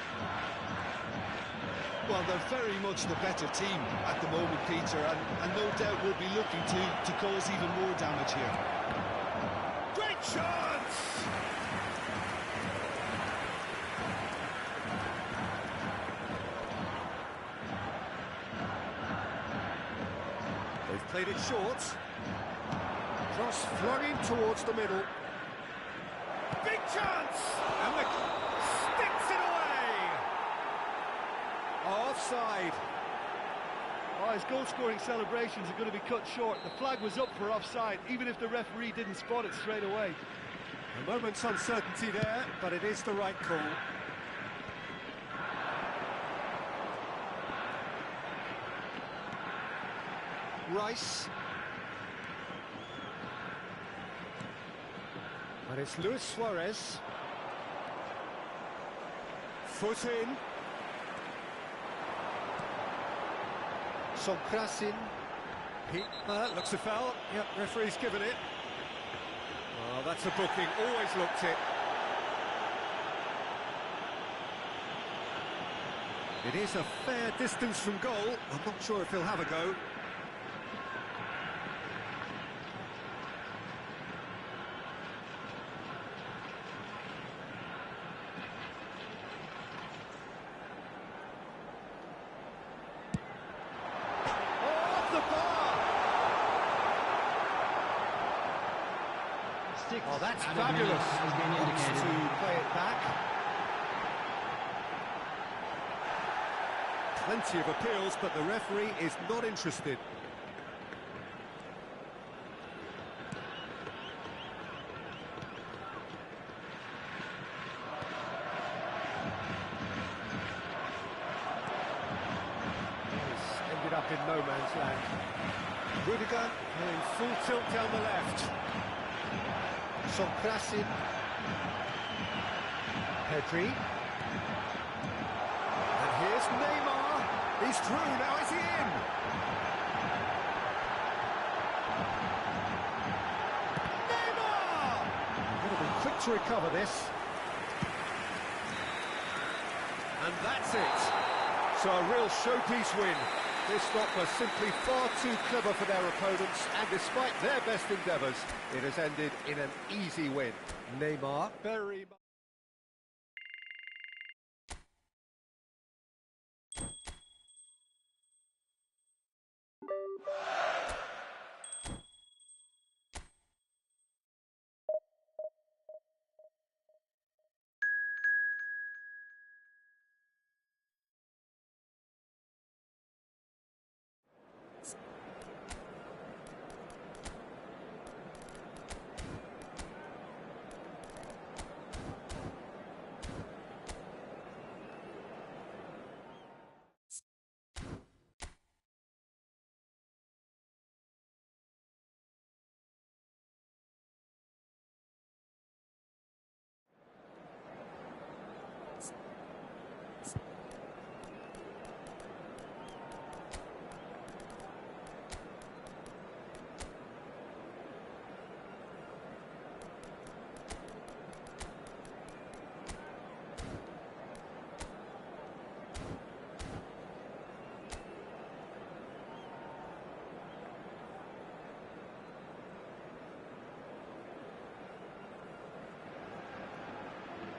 Well, they're very much the better team at the moment, Peter, and no doubt will be looking to cause even more damage here. Great chance! They've played it short. Cross flung in towards the middle. Big chance! And the sticks it away! Offside. Oh, his goal-scoring celebrations are going to be cut short. The flag was up for offside, even if the referee didn't spot it straight away. A moment's uncertainty there, but it is the right call. Rice. And it's Luis Suarez. Foot in. Sonkrasin. Looks a foul. Yep, referee's given it. Oh, that's a booking. Always looked it. It is a fair distance from goal. I'm not sure if he'll have a go. Oh, that's fabulous. Wants to play it back. Plenty of appeals, but the referee is not interested. He's ended up in no man's land. Rudiger in full tilt down the left. Sonkrasin. Pedri. And here's Neymar. He's through, now is he in? Neymar! Got to be quick to recover this. And that's it. So a real showpiece win. This lot was simply far too clever for their opponents, and despite their best endeavours, it has ended in an easy win. Neymar, very much.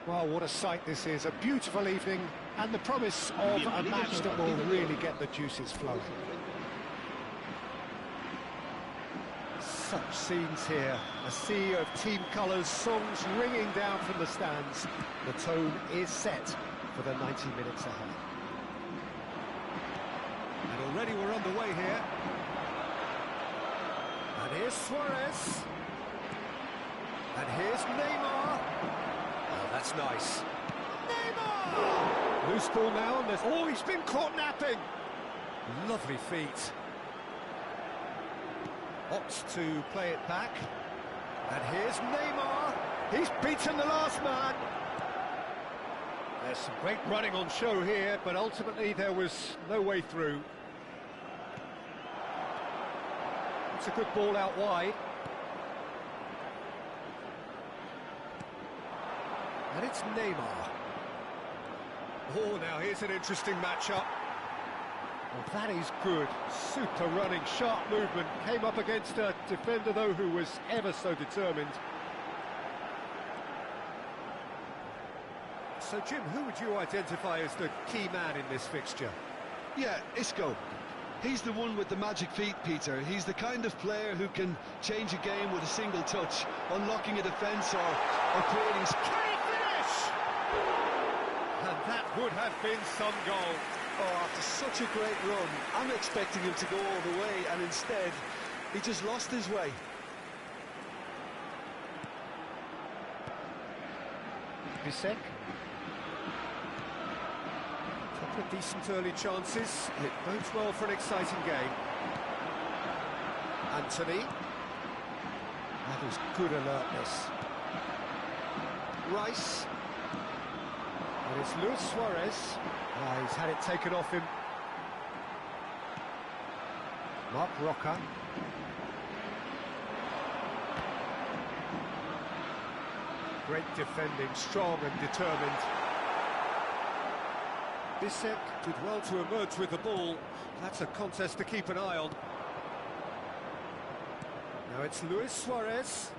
Well, what a sight this is, a beautiful evening, and the promise of a match that will really get the juices flowing. Such scenes here, a sea of team colours, songs ringing down from the stands. The tone is set for the 90 minutes ahead. And already we're underway here. And here's Suarez. And here's Neymar. That's nice. Neymar! Loose ball now, and there's... Oh, he's been caught napping! Lovely feet. Opts to play it back. And here's Neymar. He's beaten the last man. There's some great running on show here, but ultimately there was no way through. It's a good ball out wide. And it's Neymar. Oh, now here's an interesting matchup. Well, that is good. Super running, sharp movement. Came up against a defender, though, who was ever so determined. So, Jim, who would you identify as the key man in this fixture? Yeah, Isco. He's the one with the magic feet, Peter. He's the kind of player who can change a game with a single touch, unlocking a defence or creating... And that would have been some goal. Oh, after such a great run, I'm expecting him to go all the way, and instead, he just lost his way. Bisek. Couple of decent early chances. It bodes well for an exciting game. Anthony. That is good alertness. Rice. And it's Luis Suarez. He's had it taken off him. Marc Roca. Great defending, strong and determined. Bisek did well to emerge with the ball. That's a contest to keep an eye on. Now it's Luis Suarez.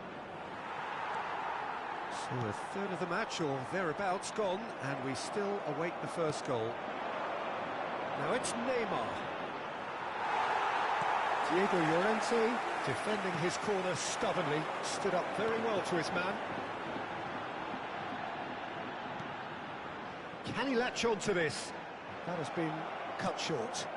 So a third of the match, or thereabouts, gone, and we still await the first goal. Now it's Neymar. Diego Llorente, defending his corner stubbornly, stood up very well to his man. Can he latch on to this? That has been cut short.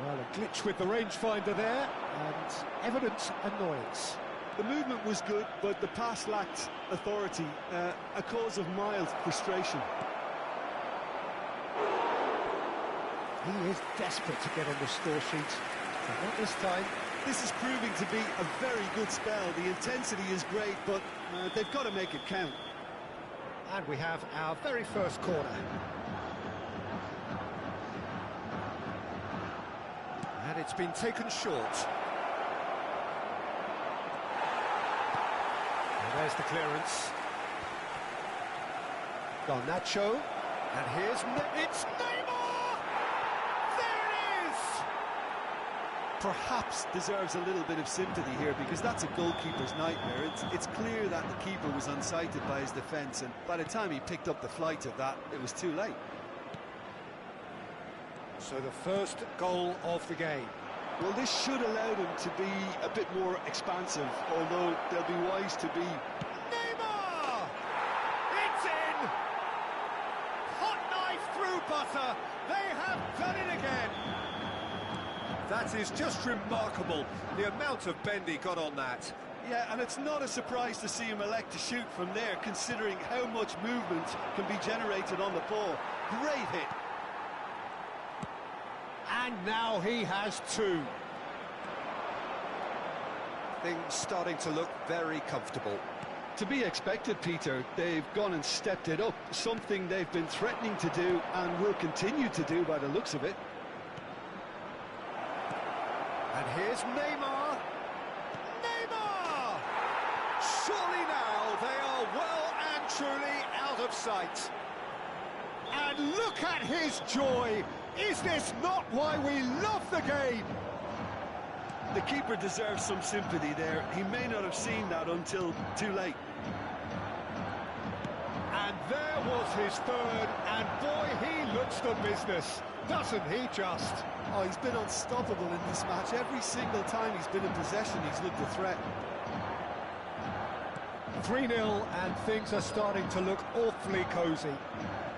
Well, a glitch with the rangefinder there, and evident annoyance. The movement was good, but the pass lacked authority, a cause of mild frustration. He is desperate to get on the score sheet. But not this time. This is proving to be a very good spell. The intensity is great, but they've got to make it count. And we have our very first corner. And it's been taken short. And there's the clearance. Garnacho. And here's... It's Neymar! There it is! Perhaps deserves a little bit of sympathy here, because that's a goalkeeper's nightmare. It's clear that the keeper was unsighted by his defence, and by the time he picked up the flight of that, it was too late. So the first goal of the game. Well, this should allow them to be a bit more expansive, although they'll be wise to be... Neymar! It's in! Hot knife through butter. They have done it again. That is just remarkable, the amount of bend he got on that. Yeah, and it's not a surprise to see him elect to shoot from there, considering how much movement can be generated on the ball. Great hit. And now he has two. Things starting to look very comfortable. To be expected, Peter. They've gone and stepped it up, something they've been threatening to do and will continue to do by the looks of it. And here's Neymar. Neymar! Surely now they are well and truly out of sight. And look at his joy. Is this not why we love the game? The keeper deserves some sympathy there. He may not have seen that until too late. And there was his third, and boy, he looks the business, doesn't he just? Oh, he's been unstoppable in this match. Every single time he's been in possession, he's looked a threat. 3-0, and things are starting to look awfully cosy.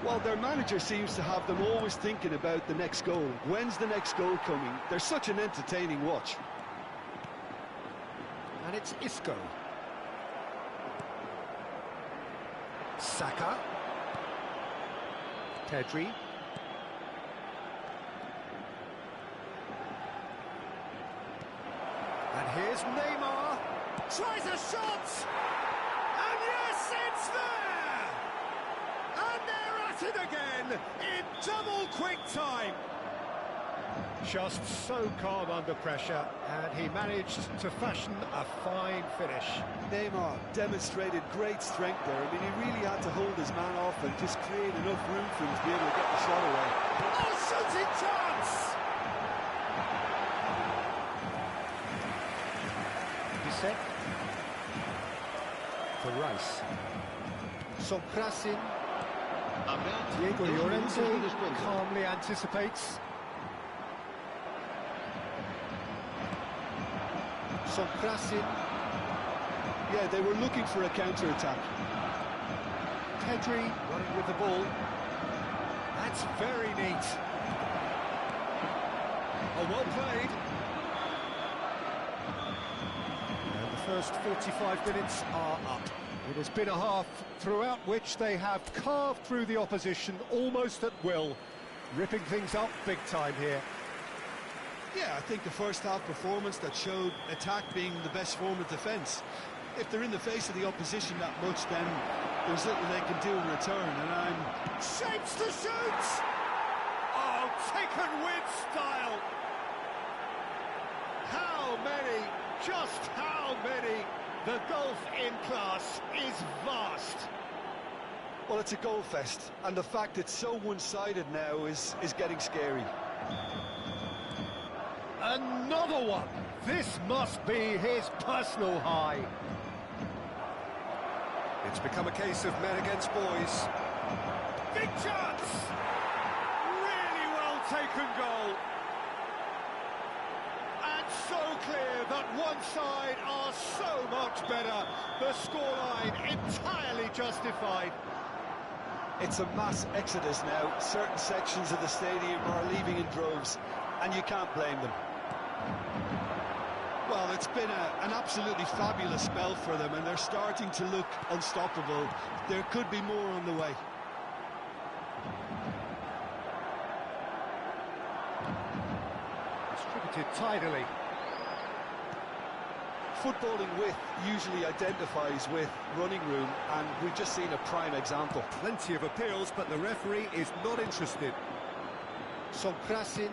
Well, their manager seems to have them always thinking about the next goal. When's the next goal coming? They're such an entertaining watch. And it's Isco. Saka. Pedri. And here's Neymar. Tries a shot! And yes, it's there! And they're at it again in double quick time. Just so calm under pressure, and he managed to fashion a fine finish. Neymar demonstrated great strength there. I mean, he really had to hold his man off and just create enough room for him to be able to get the shot away. Oh, shooting chance! Set for Rice. Soprasin. Diego Llorente calmly anticipates. Soprasin. Yeah, they were looking for a counter-attack. Pedri running with the ball. That's very neat. Oh, well played. First 45 minutes are up. It has been a half throughout which they have carved through the opposition almost at will, ripping things up big time here. Yeah, I think the first half performance that showed attack being the best form of defence. If they're in the face of the opposition that much, then there's little they can do in return, and I'm... Shapes to shoot! Oh, taken with style! How many? Just how many? The golf in class is vast. Well, it's a goal fest, and the fact it's so one-sided now is getting scary. Another one. This must be his personal high. It's become a case of men against boys. Big chance! Really well taken goal. And so clear that one side are so much better. The scoreline entirely justified. It's a mass exodus now. Certain sections of the stadium are leaving in droves, and you can't blame them. Well, it's been an absolutely fabulous spell for them, and they're starting to look unstoppable. There could be more on the way. Distributed tidily. Footballing width usually identifies with running room, and we've just seen a prime example. Plenty of appeals, but the referee is not interested. Sonkrasin.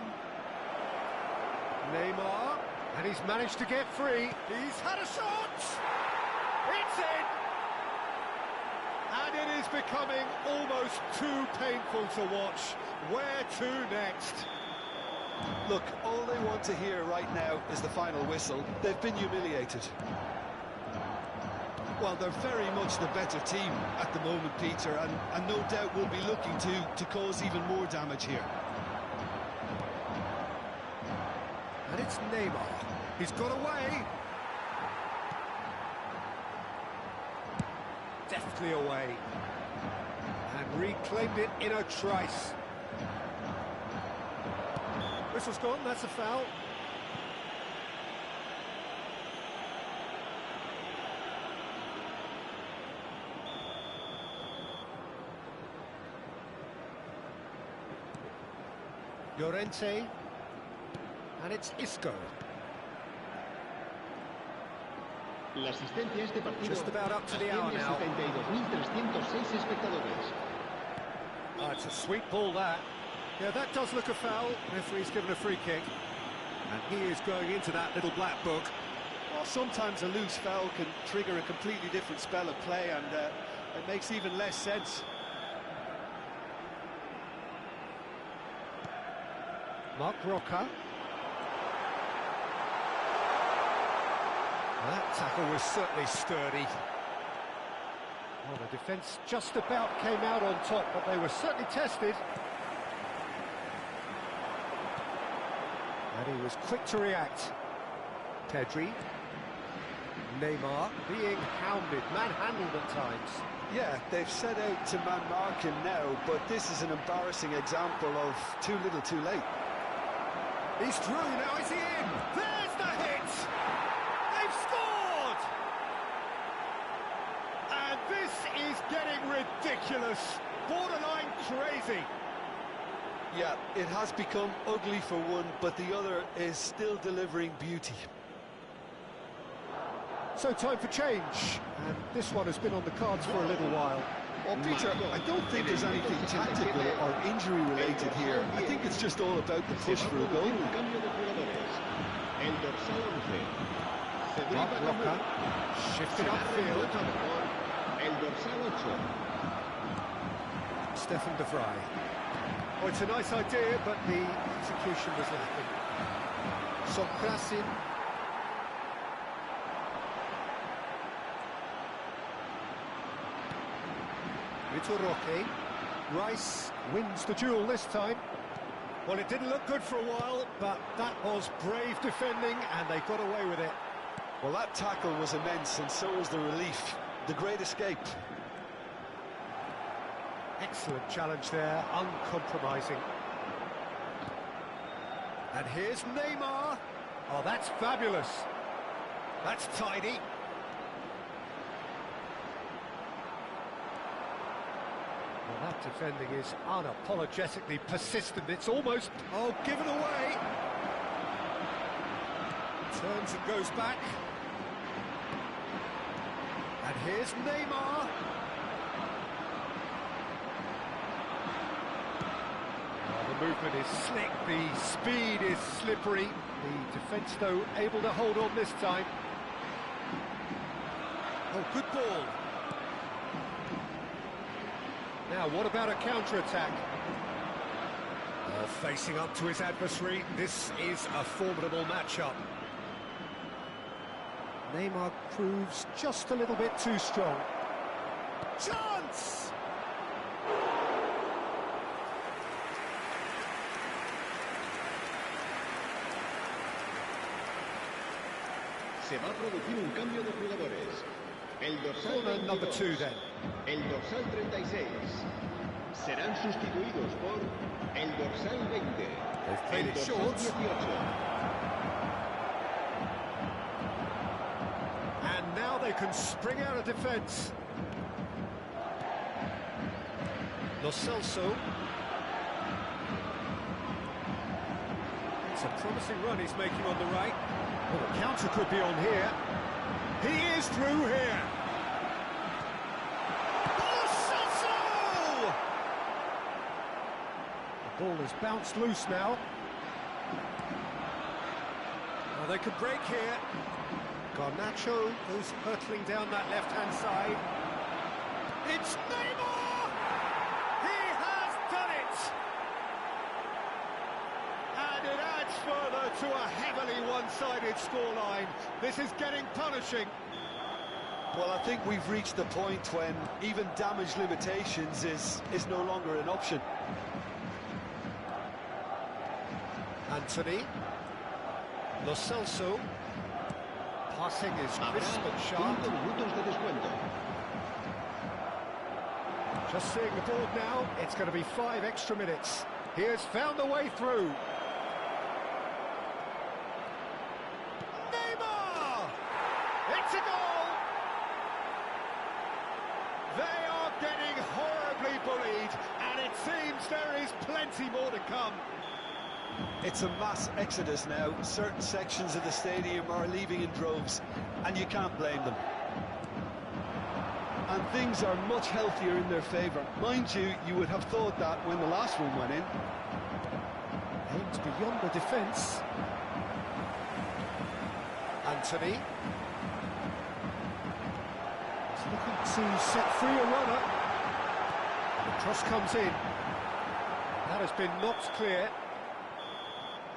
Neymar. And he's managed to get free. He's had a shot! It's in! And it is becoming almost too painful to watch. Where to next? Look, all they want to hear right now is the final whistle. They've been humiliated. Well, they're very much the better team at the moment, Peter, and no doubt will be looking to cause even more damage here. And it's Neymar. He's got away. Deftly away. And reclaimed it in a trice. Whistle's gone, that's a foul. Llorente. And it's Isco. La asistencia a este partido Just about up to the hour asciende a now. 72.306 espectadores. Oh, it's a sweet ball, that. Yeah, that does look a foul. Referee's given a free kick. And he is going into that little black book. Well, sometimes a loose foul can trigger a completely different spell of play, and it makes even less sense. Mark Roca. That tackle was certainly sturdy. Well, the defence just about came out on top, but they were certainly tested. And he was quick to react. Pedri. Neymar being hounded, manhandled at times. Yeah, they've set out to man-mark him now, but this is an embarrassing example of too little too late. He's through, now is he in? There's the hit! They've scored! And this is getting ridiculous, borderline crazy. Yeah, it has become ugly for one, but the other is still delivering beauty. So time for change, and this one has been on the cards for a little while. Well, Peter, I don't think there's anything tactical or injury-related here. I think it's just all about the push for a goal. El dorsal 11. Mark Roca shifted upfield. El dorsal 8. Stefan de Vrij. Oh, it's a nice idea, but the execution was lacking. Sonkrasin. Vitor Roque. Rice wins the duel this time. Well, it didn't look good for a while, but that was brave defending, and they got away with it. Well, that tackle was immense, and so was the relief. The great escape. Excellent challenge there, uncompromising. And here's Neymar. Oh, that's fabulous. That's tidy. Well, that defending is unapologetically persistent. It's almost, given away. Turns and goes back. And here's Neymar. The movement is slick, the speed is slippery. The defence, though, able to hold on this time. Oh, good ball. Now, what about a counter-attack? Facing up to his adversary, this is a formidable matchup. Neymar proves just a little bit too strong. Chance! Se va a producir un cambio de jugadores. El dorsal Corner number 2 then. El dorsal 36. Serán sustituidos por el dorsal 20. played El it dorsal short. 18. And now they can spring out of defence. Lo Celso. It's a promising run he's making on the right. Well, the counter could be on here. He is through here. The ball has bounced loose now. Well, they could break here. Garnacho goes hurtling down that left-hand side. It's Neymar! He has done it! And it adds further to a heavily one-sided scoreline. This is getting punishing. Well, I think we've reached the point when even damage limitations is no longer an option. Anthony. Lo Celso. Passing is crisp and sharp. 5 minutos de descuento. Just seeing the board now, it's going to be 5 extra minutes. He has found a way through. Neymar! It's a goal! They are getting horribly bullied, and it seems there is plenty more to come. It's a mass exodus now. Certain sections of the stadium are leaving in droves, and you can't blame them. And things are much healthier in their favour. Mind you, you would have thought that when the last one went in. Aims beyond the defence. Anthony. He's looking to set free a runner. The cross comes in. That has been knocked clear.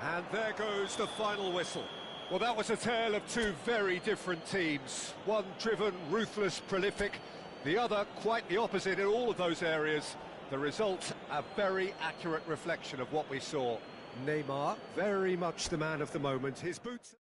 And there goes the final whistle. Well, that was a tale of two very different teams. One driven, ruthless, prolific. The other quite the opposite in all of those areas. The result, a very accurate reflection of what we saw. Neymar, very much the man of the moment. His boots...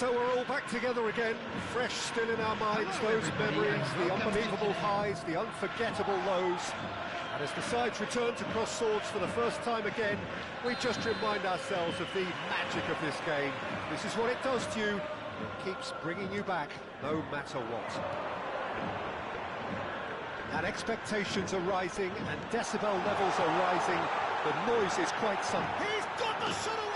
So we're all back together again, fresh still in our minds, those memories, the unbelievable highs, the unforgettable lows. And as the sides return to cross swords for the first time again, we just remind ourselves of the magic of this game. This is what it does to you. It keeps bringing you back, no matter what. And expectations are rising, and decibel levels are rising. The noise is quite some. He's got the shot away!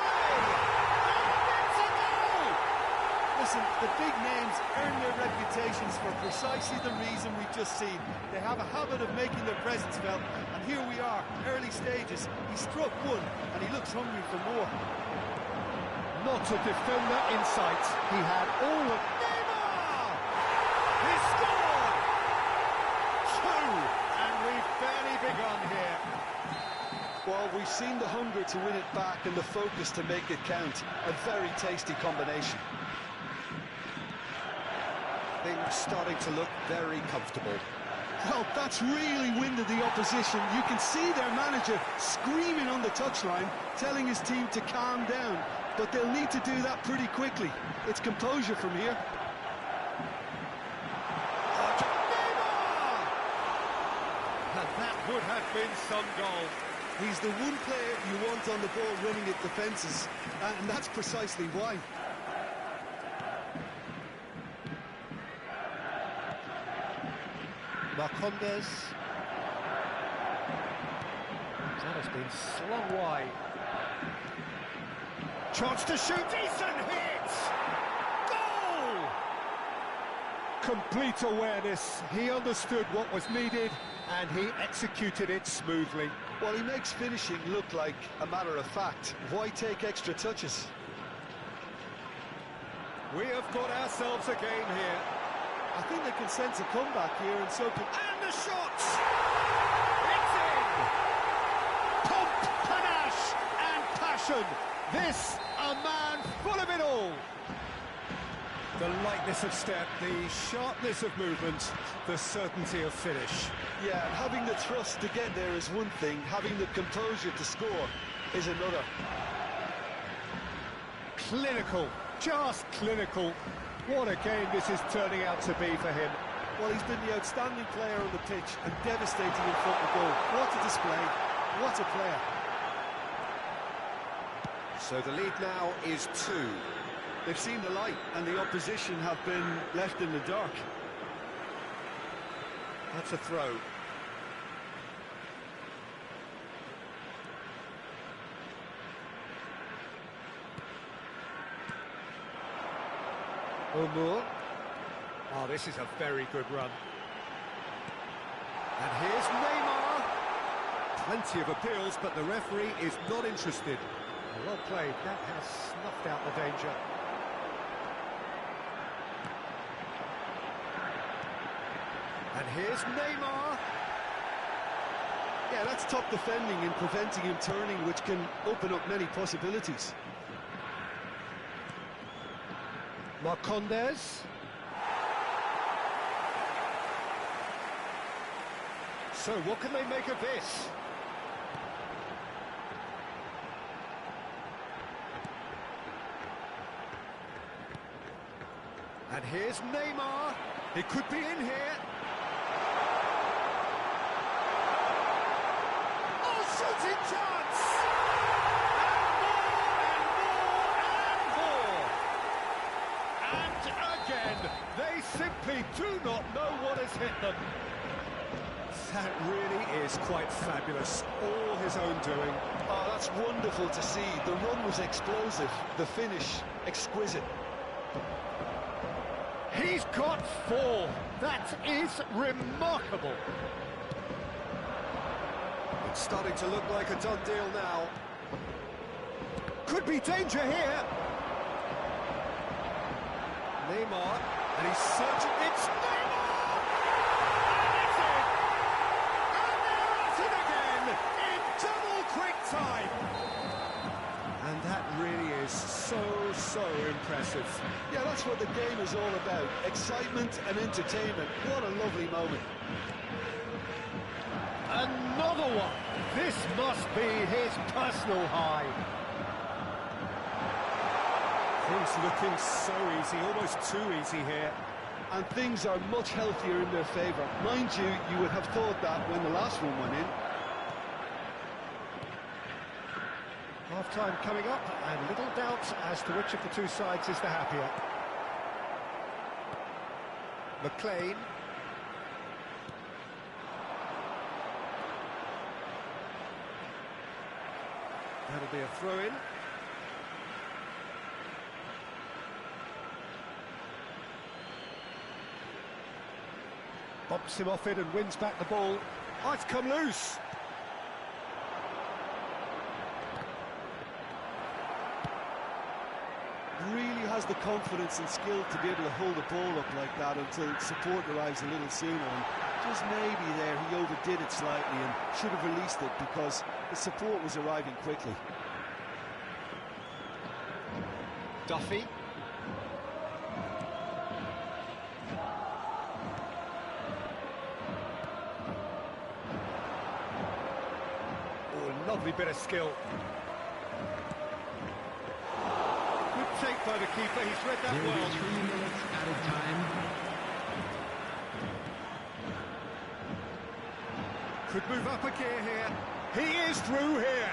Listen, the big names earn their reputations for precisely the reason we've just seen. They have a habit of making their presence felt, and here we are, early stages. He struck one, and he looks hungry for more. Not a defender in sight. He had all of... Neymar! He scored! Two! And we've barely begun here. Well, we've seen the hunger to win it back and the focus to make it count. A very tasty combination. Things starting to look very comfortable. Well, that's really winded the opposition. You can see their manager screaming on the touchline, telling his team to calm down. But they'll need to do that pretty quickly. It's composure from here. And that would have been some goal. He's the one player you want on the ball running at defences, and that's precisely why. Marcondes. That has been slung wide. Chance to shoot, decent hit! Goal! Complete awareness. He understood what was needed, and he executed it smoothly. Well, he makes finishing look like a matter of fact. Why take extra touches? We have got ourselves a game here. I think they can sense a comeback here, and so can... And the shot! It's in! Pomp, panache, and passion. This, a man full of it all. The lightness of step, the sharpness of movement, the certainty of finish. Yeah, and having the thrust to get there is one thing, having the composure to score is another. Clinical, just clinical. What a game this is turning out to be for him. Well, he's been the outstanding player on the pitch and devastating in front of goal. What a display, what a player. So the lead now is 2. They've seen the light, and the opposition have been left in the dark. That's a throw. Omour. Oh, this is a very good run. And here's Neymar. Plenty of appeals, but the referee is not interested. Well played, that has snuffed out the danger. And here's Neymar. Yeah, that's top defending and preventing him turning, which can open up many possibilities. Marcondes. So what can they make of this? And here's Neymar. It could be in here. Oh, shooting chance! And more, and more, and more. And again, they simply do not know what has hit them. That really is quite fabulous. All his own doing. Oh, that's wonderful to see. The run was explosive, the finish exquisite. He's got 4. That is remarkable. It's starting to look like a done deal now. Could be danger here. Neymar. And he's searching. It's Neymar! And it's in! And they're at it again in double quick time. And that really is so impressive. Yeah, that's what the game is all about. Excitement and entertainment. What a lovely moment. Another one. This must be his personal high. Things looking so easy, almost too easy here. And things are much healthier in their favour. Mind you, you would have thought that when the last one went in. Half-time coming up, and little doubt as to which of the two sides is the happier. McLean. That'll be a throw-in. Bumps him off it and wins back the ball. Oh, it's come loose. Really has the confidence and skill to be able to hold the ball up like that until support arrives a little sooner. And just maybe there he overdid it slightly and should have released it because the support was arriving quickly. Duffy. Oh, lovely bit of skill. Good take by the keeper, he's read that There will well. be 3 minutes added time. Could move up a gear here. He is through here.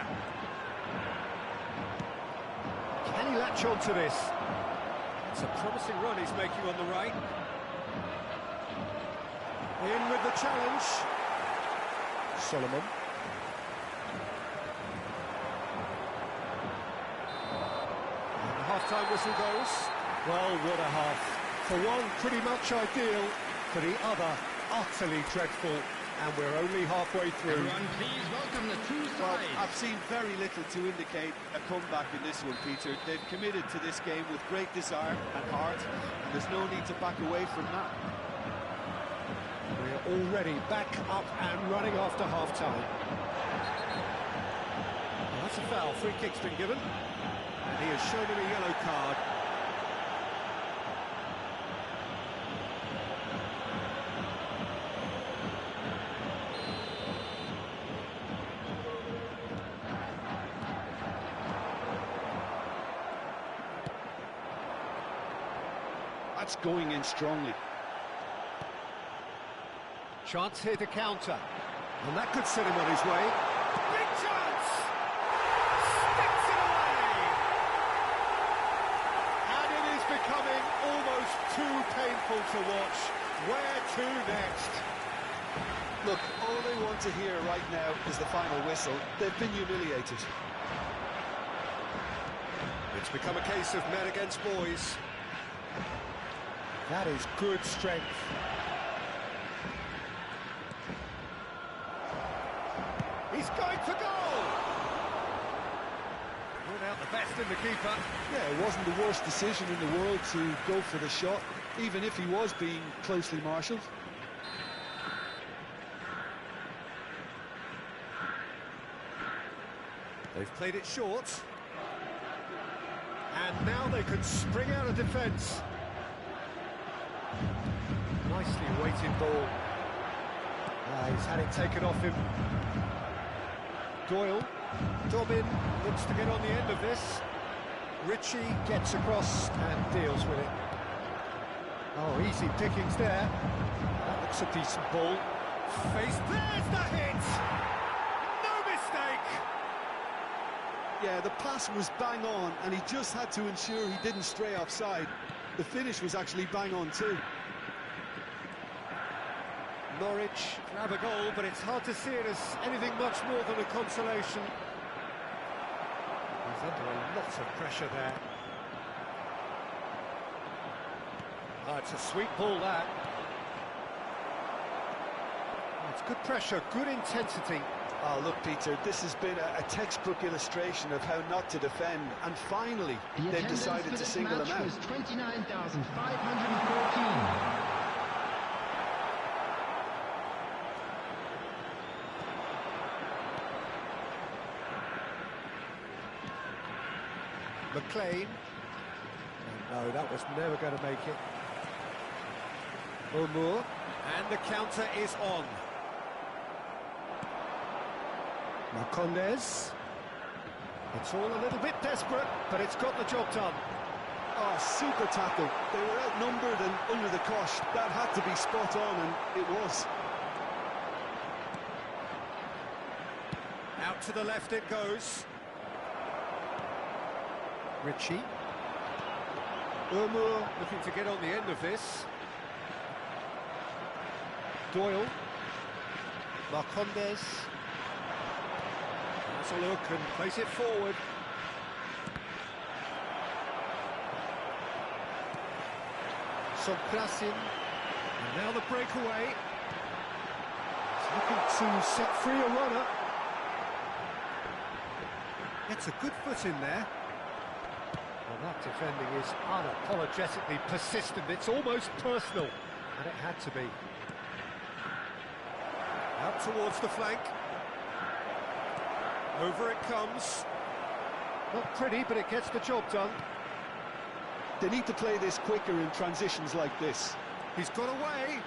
Can he latch on to this? It's a promising run he's making on the right. In with the challenge. Solomon. And the half-time whistle goes. Well, what a half. For one, pretty much ideal. For the other, utterly dreadful. And we're only halfway through. Everyone, please welcome the two Well, sides. I've seen very little to indicate a comeback in this one, Peter. They've committed to this game with great desire and heart, and there's no need to back away from that. We're already back up and running after half-time. Well, that's a foul. Free kick's been given. And he has shown him a yellow card. That's going in strongly. Chance here to counter. And that could set him on his way. Big chance! Sticks it away! And it is becoming almost too painful to watch. Where to next? Look, all they want to hear right now is the final whistle. They've been humiliated. It's become a case of men against boys. That is good strength. He's going for goal! Brought out the best in the keeper. Yeah, it wasn't the worst decision in the world to go for the shot, even if he was being closely marshalled. They've played it short. And now they can spring out of defence. Nicely weighted ball. He's had it taken off him. Doyle. Dobbin looks to get on the end of this. Ritchie gets across and deals with it. Oh, easy pickings there. That looks a decent ball. Face, there's the hit! No mistake! Yeah, the pass was bang on, and he just had to ensure he didn't stray offside. The finish was actually bang on too. Norwich grab a goal, but it's hard to see it as anything much more than a consolation. He's under a lot of pressure there. Oh, it's a sweet ball, that. Oh, it's good pressure, good intensity. Oh, look, Peter, this has been a textbook illustration of how not to defend, and finally, The they've attendance decided for to this single match him out. was 29,514. McLean. Oh, no, that was never going to make it. Moore. And the counter is on. Marcondes. It's all a little bit desperate, but it's got the job done. Oh, super tackle. They were outnumbered and under the cosh. That had to be spot on, and it was. Out to the left it goes. Ritchie. Urmur looking to get on the end of this. Doyle. Marcondes. Has a look and plays it forward. Sonkrasin. And now the breakaway. He's looking to set free a runner. Gets a good foot in there. Well, that defending is unapologetically persistent. It's almost personal, and it had to be. Out towards the flank. Over it comes. Not pretty, but it gets the job done. They need to play this quicker in transitions like this. He's got away.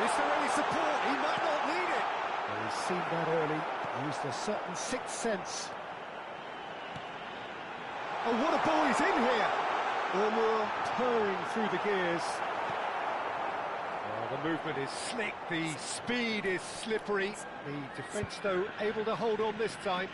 Is there any support? He might not need it. Well, he's seen that early. Used a certain sixth sense. Oh, what a ball he's in here! Urmur purring through the gears. Oh, the movement is slick, the speed is slippery. The defence, though, able to hold on this time.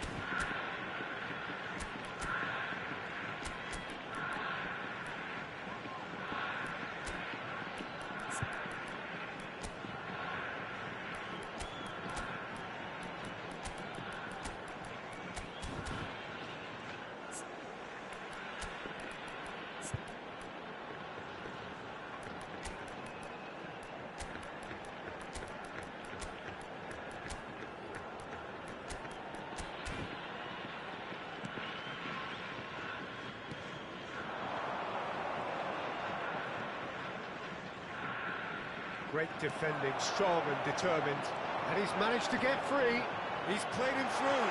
Great defending, strong and determined. And he's managed to get free. He's played him through.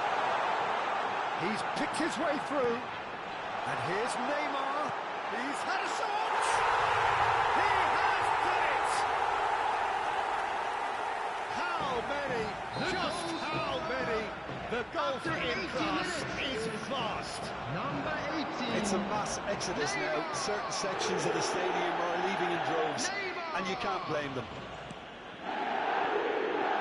He's picked his way through. And here's Neymar. He's had a shot! He has done it! How many? Just how many? The goal for in-class is vast. Number 18. It's a mass exodus now. Certain sections of the stadium are leaving in droves, and you can't blame them.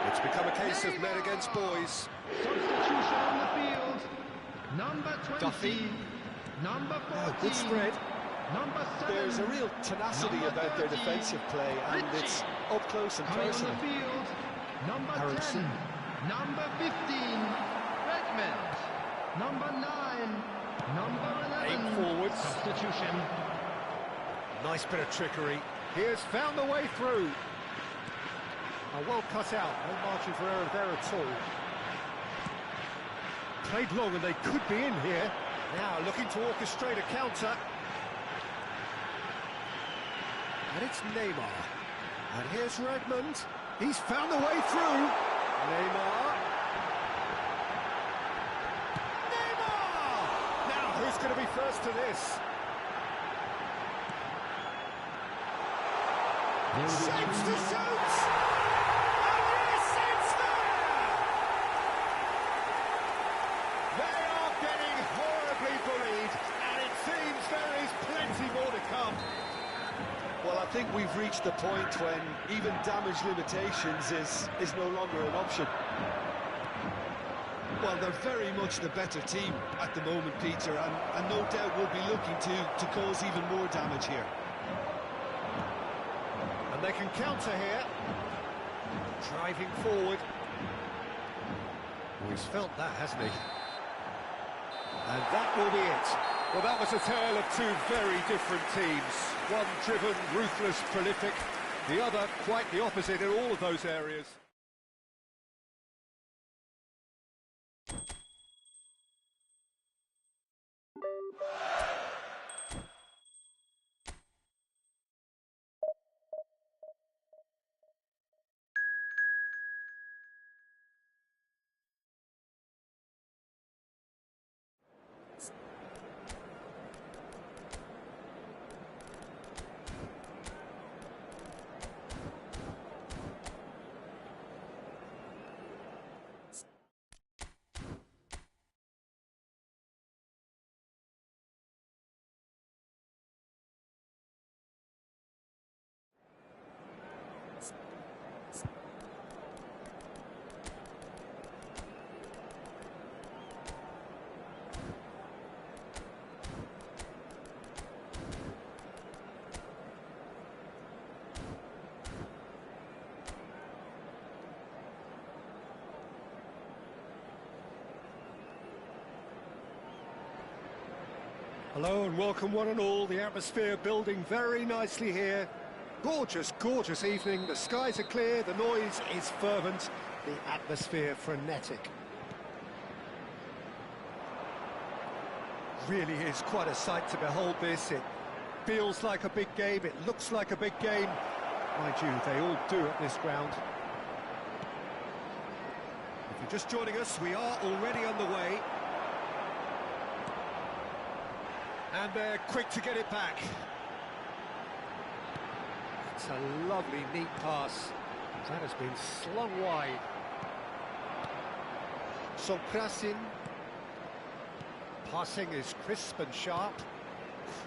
It's become a case of men against boys. Substitution on the field. Number 20. Duffy. Number 14. Good spread. Number 7. There's a real tenacity Number about their 30. defensive play, and it's up close and Coming on personal. the field. Number Harrison. 10. Number 15. Redmond. Number 9. Number 11. Eight forwards. Substitution. Nice bit of trickery. He has found the way through. Well cut out, no margin for error there at all. Played long and they could be in here. Now looking to orchestrate a counter. And it's Neymar. And here's Redmond. He's found the way through. Neymar. Neymar! Now who's going to be first to this? Shapes to shoot! And yes, it's there! They are getting horribly bullied, and it seems there is plenty more to come. Well, I think we've reached the point when even damage limitations is no longer an option. Well, they're very much the better team at the moment, Peter, and no doubt will be looking to cause even more damage here. And they can counter here. Driving forward. Oh, he's felt that, hasn't he? And that will be it. Well, that was a tale of two very different teams. One driven, ruthless, prolific. The other quite the opposite in all of those areas. Hello and welcome one and all. The atmosphere building very nicely here. Gorgeous, gorgeous evening. The skies are clear, the noise is fervent, the atmosphere frenetic. Really is quite a sight to behold this. It feels like a big game, it looks like a big game. Mind you, they all do at this ground. If you're just joining us, we are already underway. And they're quick to get it back. It's a lovely, neat pass. That has been slung wide. Sokrasin. Passing is crisp and sharp.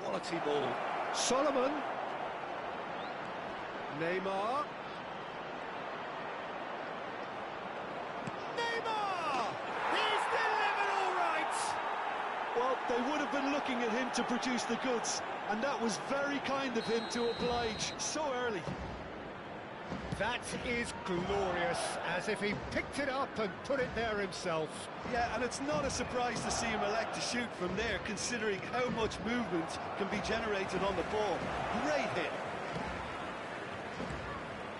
Quality ball. Solomon. Neymar. Neymar! He's delivered all right! Well, they would have been looking at him to produce the goods, and that was very kind of him to oblige so early. That is glorious, as if he picked it up and put it there himself. Yeah, and it's not a surprise to see him elect to shoot from there, considering how much movement can be generated on the ball. Great hit.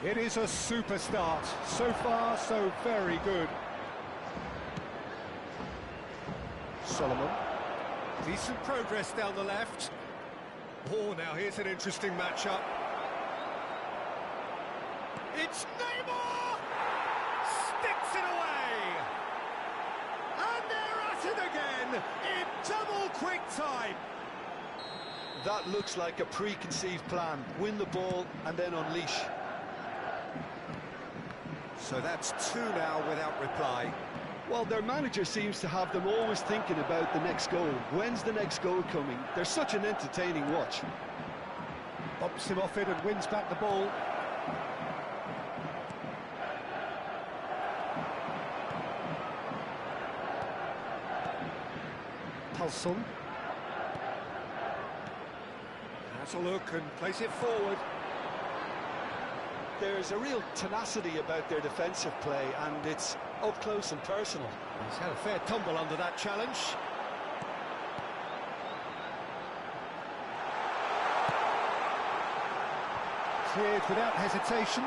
It is a super start. So far, so very good. Solomon. Decent progress down the left. Oh, now here's an interesting matchup. It's Neymar! Sticks it away! And they're at it again in double quick time. That looks like a preconceived plan. Win the ball and then unleash. So that's two now without reply. Well, their manager seems to have them always thinking about the next goal. When's the next goal coming? They're such an entertaining watch. Bumps him off it and wins back the ball. Pulson. Has a look and plays it forward. There's a real tenacity about their defensive play, and it's up close and personal. He's had a fair tumble under that challenge. Cleared without hesitation.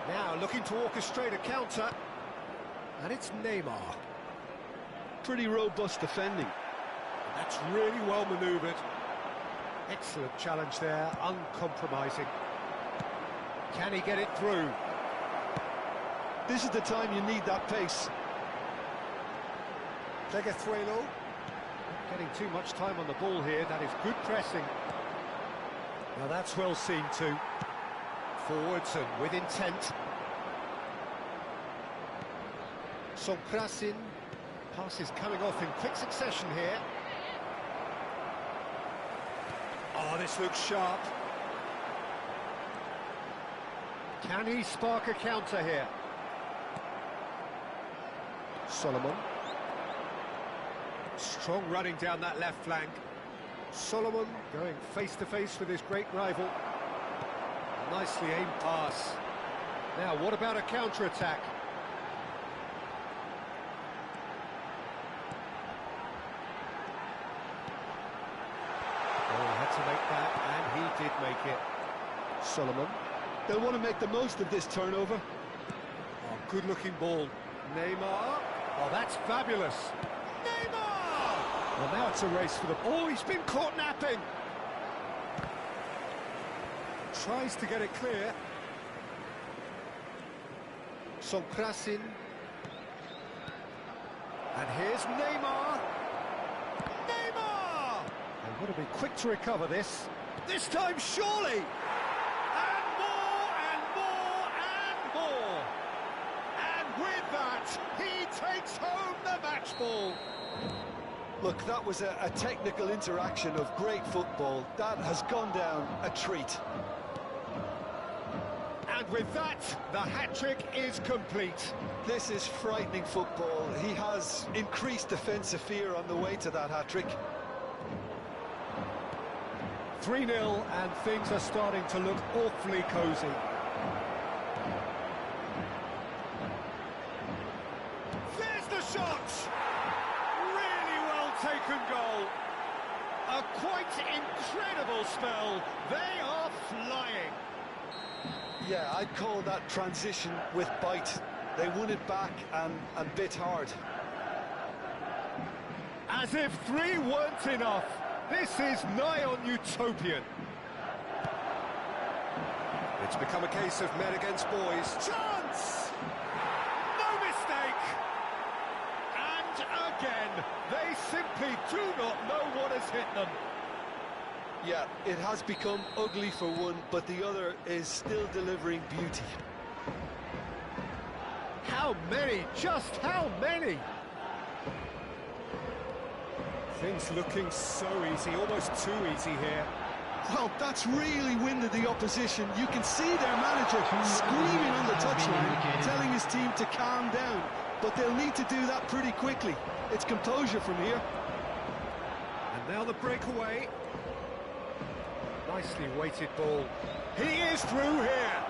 Now looking to orchestrate a counter. And it's Neymar. Pretty robust defending. That's really well manoeuvred. Excellent challenge there, uncompromising. Can he get it through? This is the time you need that pace. Pleguezuelo. Getting too much time on the ball here. That is good pressing. Now that's well seen too. Forwards and with intent. Sokrasin. Passes coming off in quick succession here. Oh, this looks sharp. Can he spark a counter here? Solomon. Strong running down that left flank. Solomon going face-to-face with his great rival. Nicely aimed pass. Now, what about a counter-attack? Oh, had to make that, and he did make it. Solomon. They'll want to make the most of this turnover. Oh, good-looking ball. Neymar. Oh, that's fabulous. Neymar! Well, now it's a race for the... Oh, he's been caught napping. Tries to get it clear. Sokrasin. And here's Neymar. Neymar! They've got to be quick to recover this. This time, surely! And more, and more, and more! And with that, he takes home the match ball. Look, that was a technical interaction of great football. That has gone down a treat. And with that, the hat-trick is complete. This is frightening football. He has increased defensive fear on the way to that hat-trick. 3-0, and things are starting to look awfully cosy. There's the shot! second goal. A quite incredible spell. They are flying. Yeah, I'd call that transition with bite. They won it back and bit hard. As if 3 weren't enough. This is nigh on utopian. It's become a case of men against boys. Chance! No mistake! And again, they simply do not know what has hit them. Yeah, it has become ugly for one, but the other is still delivering beauty. How many? Just how many? Things looking so easy, almost too easy here. Well, that's really winded the opposition. You can see their manager screaming on the touchline, telling his team to calm down. But they'll need to do that pretty quickly. It's composure from here. And now the breakaway. Nicely weighted ball. He is through here.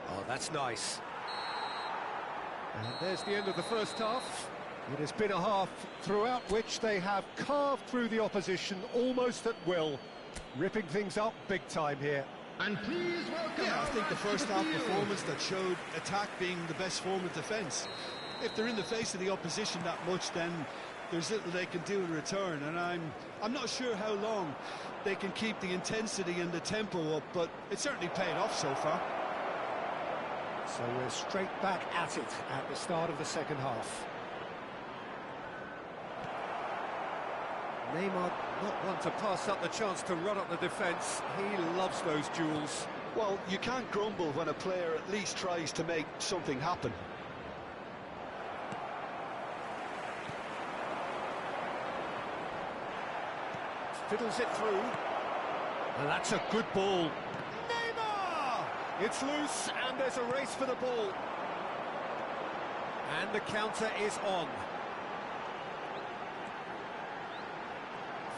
Oh, that's nice. And there's the end of the first half. It has been a half throughout which they have carved through the opposition almost at will, ripping things up big time here. And please welcome. Yeah, I think the first half performance that showed attack being the best form of defence. If they're in the face of the opposition that much, then there's little they can do in return, and I'm not sure how long they can keep the intensity and the tempo up, but it certainly paid off so far. So we're straight back at it at the start of the second half. Neymar not one to pass up the chance to run up the defence. He loves those duels. Well, you can't grumble when a player at least tries to make something happen. Fiddles it through. And that's a good ball. Neymar! It's loose and there's a race for the ball. And the counter is on.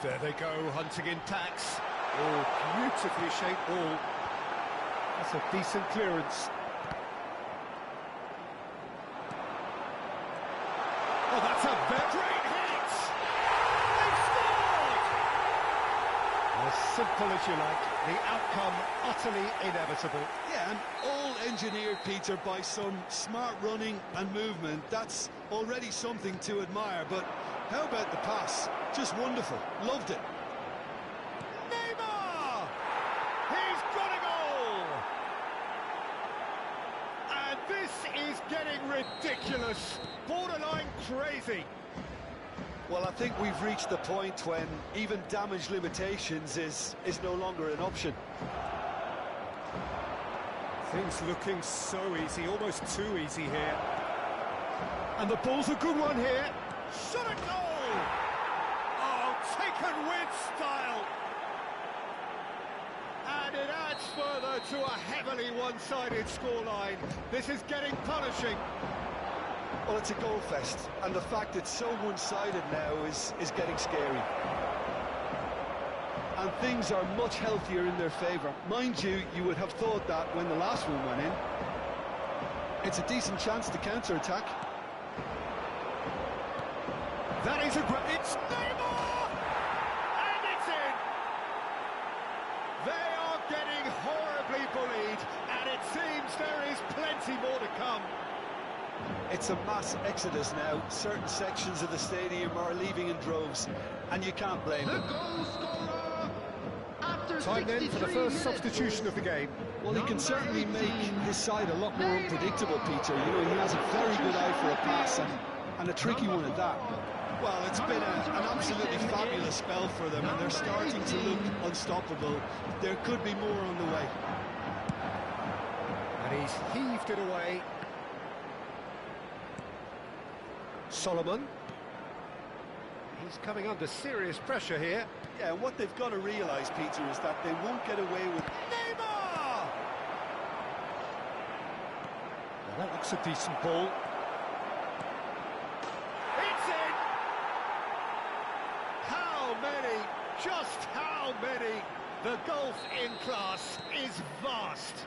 There they go, hunting in packs. Oh, beautifully shaped ball. That's a decent clearance. Oh, that's a very great hit! They've scored! As simple as you like, the outcome utterly inevitable. Yeah, and all engineered, Peter, by some smart running and movement. That's already something to admire, but how about the pass? Just wonderful. Loved it. Neymar! He's got a goal! And this is getting ridiculous. Borderline crazy. Well, I think we've reached the point when even damage limitations is no longer an option. Things looking so easy, almost too easy here. And the ball's a good one here. Shot a goal! Oh, taken with style. And it adds further to a heavily one-sided scoreline. This is getting punishing. Well, it's a goal fest, and the fact it's so one-sided now is getting scary. And things are much healthier in their favour. Mind you, you would have thought that when the last one went in. It's a decent chance to counter-attack. That is a great... It's Neymar! And it's in! They are getting horribly bullied, and it seems there is plenty more to come. It's a mass exodus now. Certain sections of the stadium are leaving in droves, and you can't blame The them. goal scorer after Time then for the 63 first substitution of the game. Well, he can certainly make his side a lot more unpredictable, Peter. You know, he has a very good eye for a pass, and a tricky one at that. Well, it's been an absolutely fabulous spell for them, and they're starting to look unstoppable. There could be more on the way. And he's heaved it away. Solomon. He's coming under serious pressure here. Yeah, and what they've got to realise, Peter, is that they won't get away with... Neymar! Well, that looks a decent ball. It's in! How many? Just how many? The gulf in class is vast.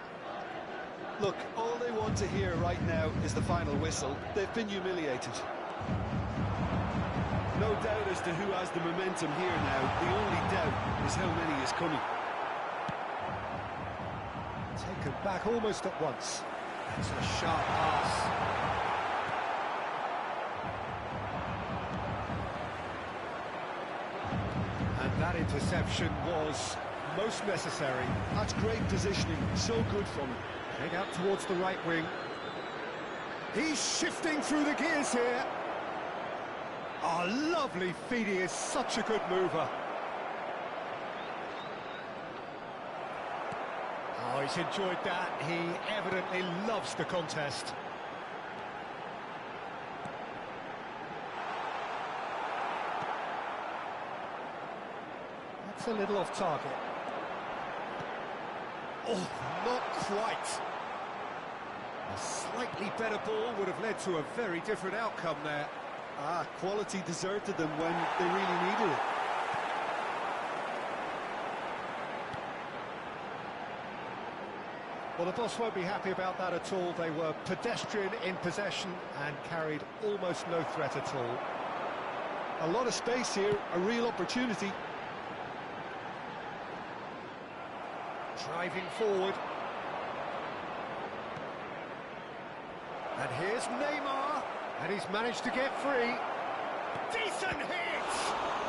Look, all they want to hear right now is the final whistle. They've been humiliated. No doubt as to who has the momentum here now. The only doubt is how many is coming. Taken back almost at once. It's a sharp pass. And that interception was most necessary. That's great positioning, so good from him. Heading out towards the right wing. He's shifting through the gears here. Oh, lovely feet, he is such a good mover. Oh, he's enjoyed that. He evidently loves the contest. That's a little off target. Oh, not quite. A slightly better ball would have led to a very different outcome there. Ah, quality deserted them when they really needed it. Well, the boss won't be happy about that at all. They were pedestrian in possession and carried almost no threat at all. A lot of space here, a real opportunity. Driving forward. And here's Neymar. And he's managed to get free. Decent hit!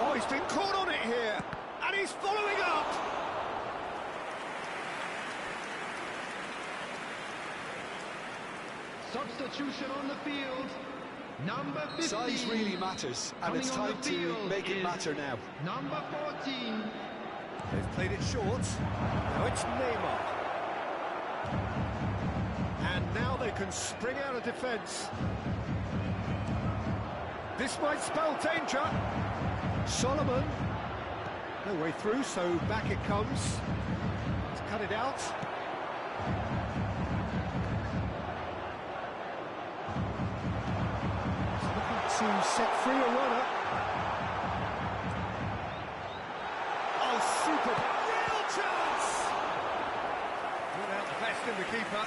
Oh, he's been caught on it here. And he's following up. Substitution on the field. Number 15. Size really matters, and it's time to make it matter now. Number 14. They've played it short. Now it's Neymar. And now they can spring out of defence. This might spell danger. Solomon. No way through, so back it comes. Let's cut it out. He's looking to set free a runner. Oh, super. Real chance! Brought out the best in the keeper.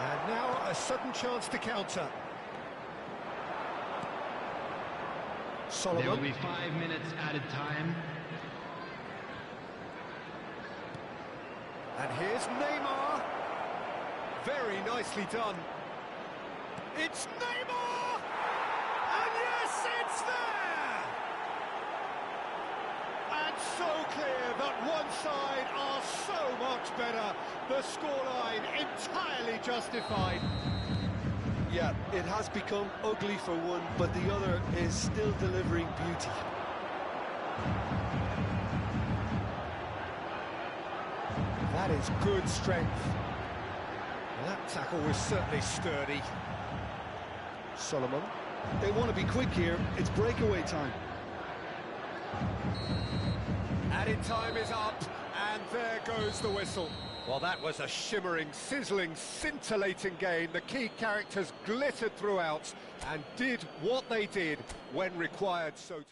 And now a sudden chance to counter. Solomon. There will be 5 minutes added time. And here's Neymar. Very nicely done. It's Neymar! And yes, it's there! And so clear that one side are so much better. The scoreline entirely justified. Yeah, it has become ugly for one, but the other is still delivering beauty. That is good strength. That tackle was certainly sturdy. Solomon. They want to be quick here. It's breakaway time. Added time is up, and there goes the whistle. Well, that was a shimmering, sizzling, scintillating game. The key characters glittered throughout and did what they did when required so to...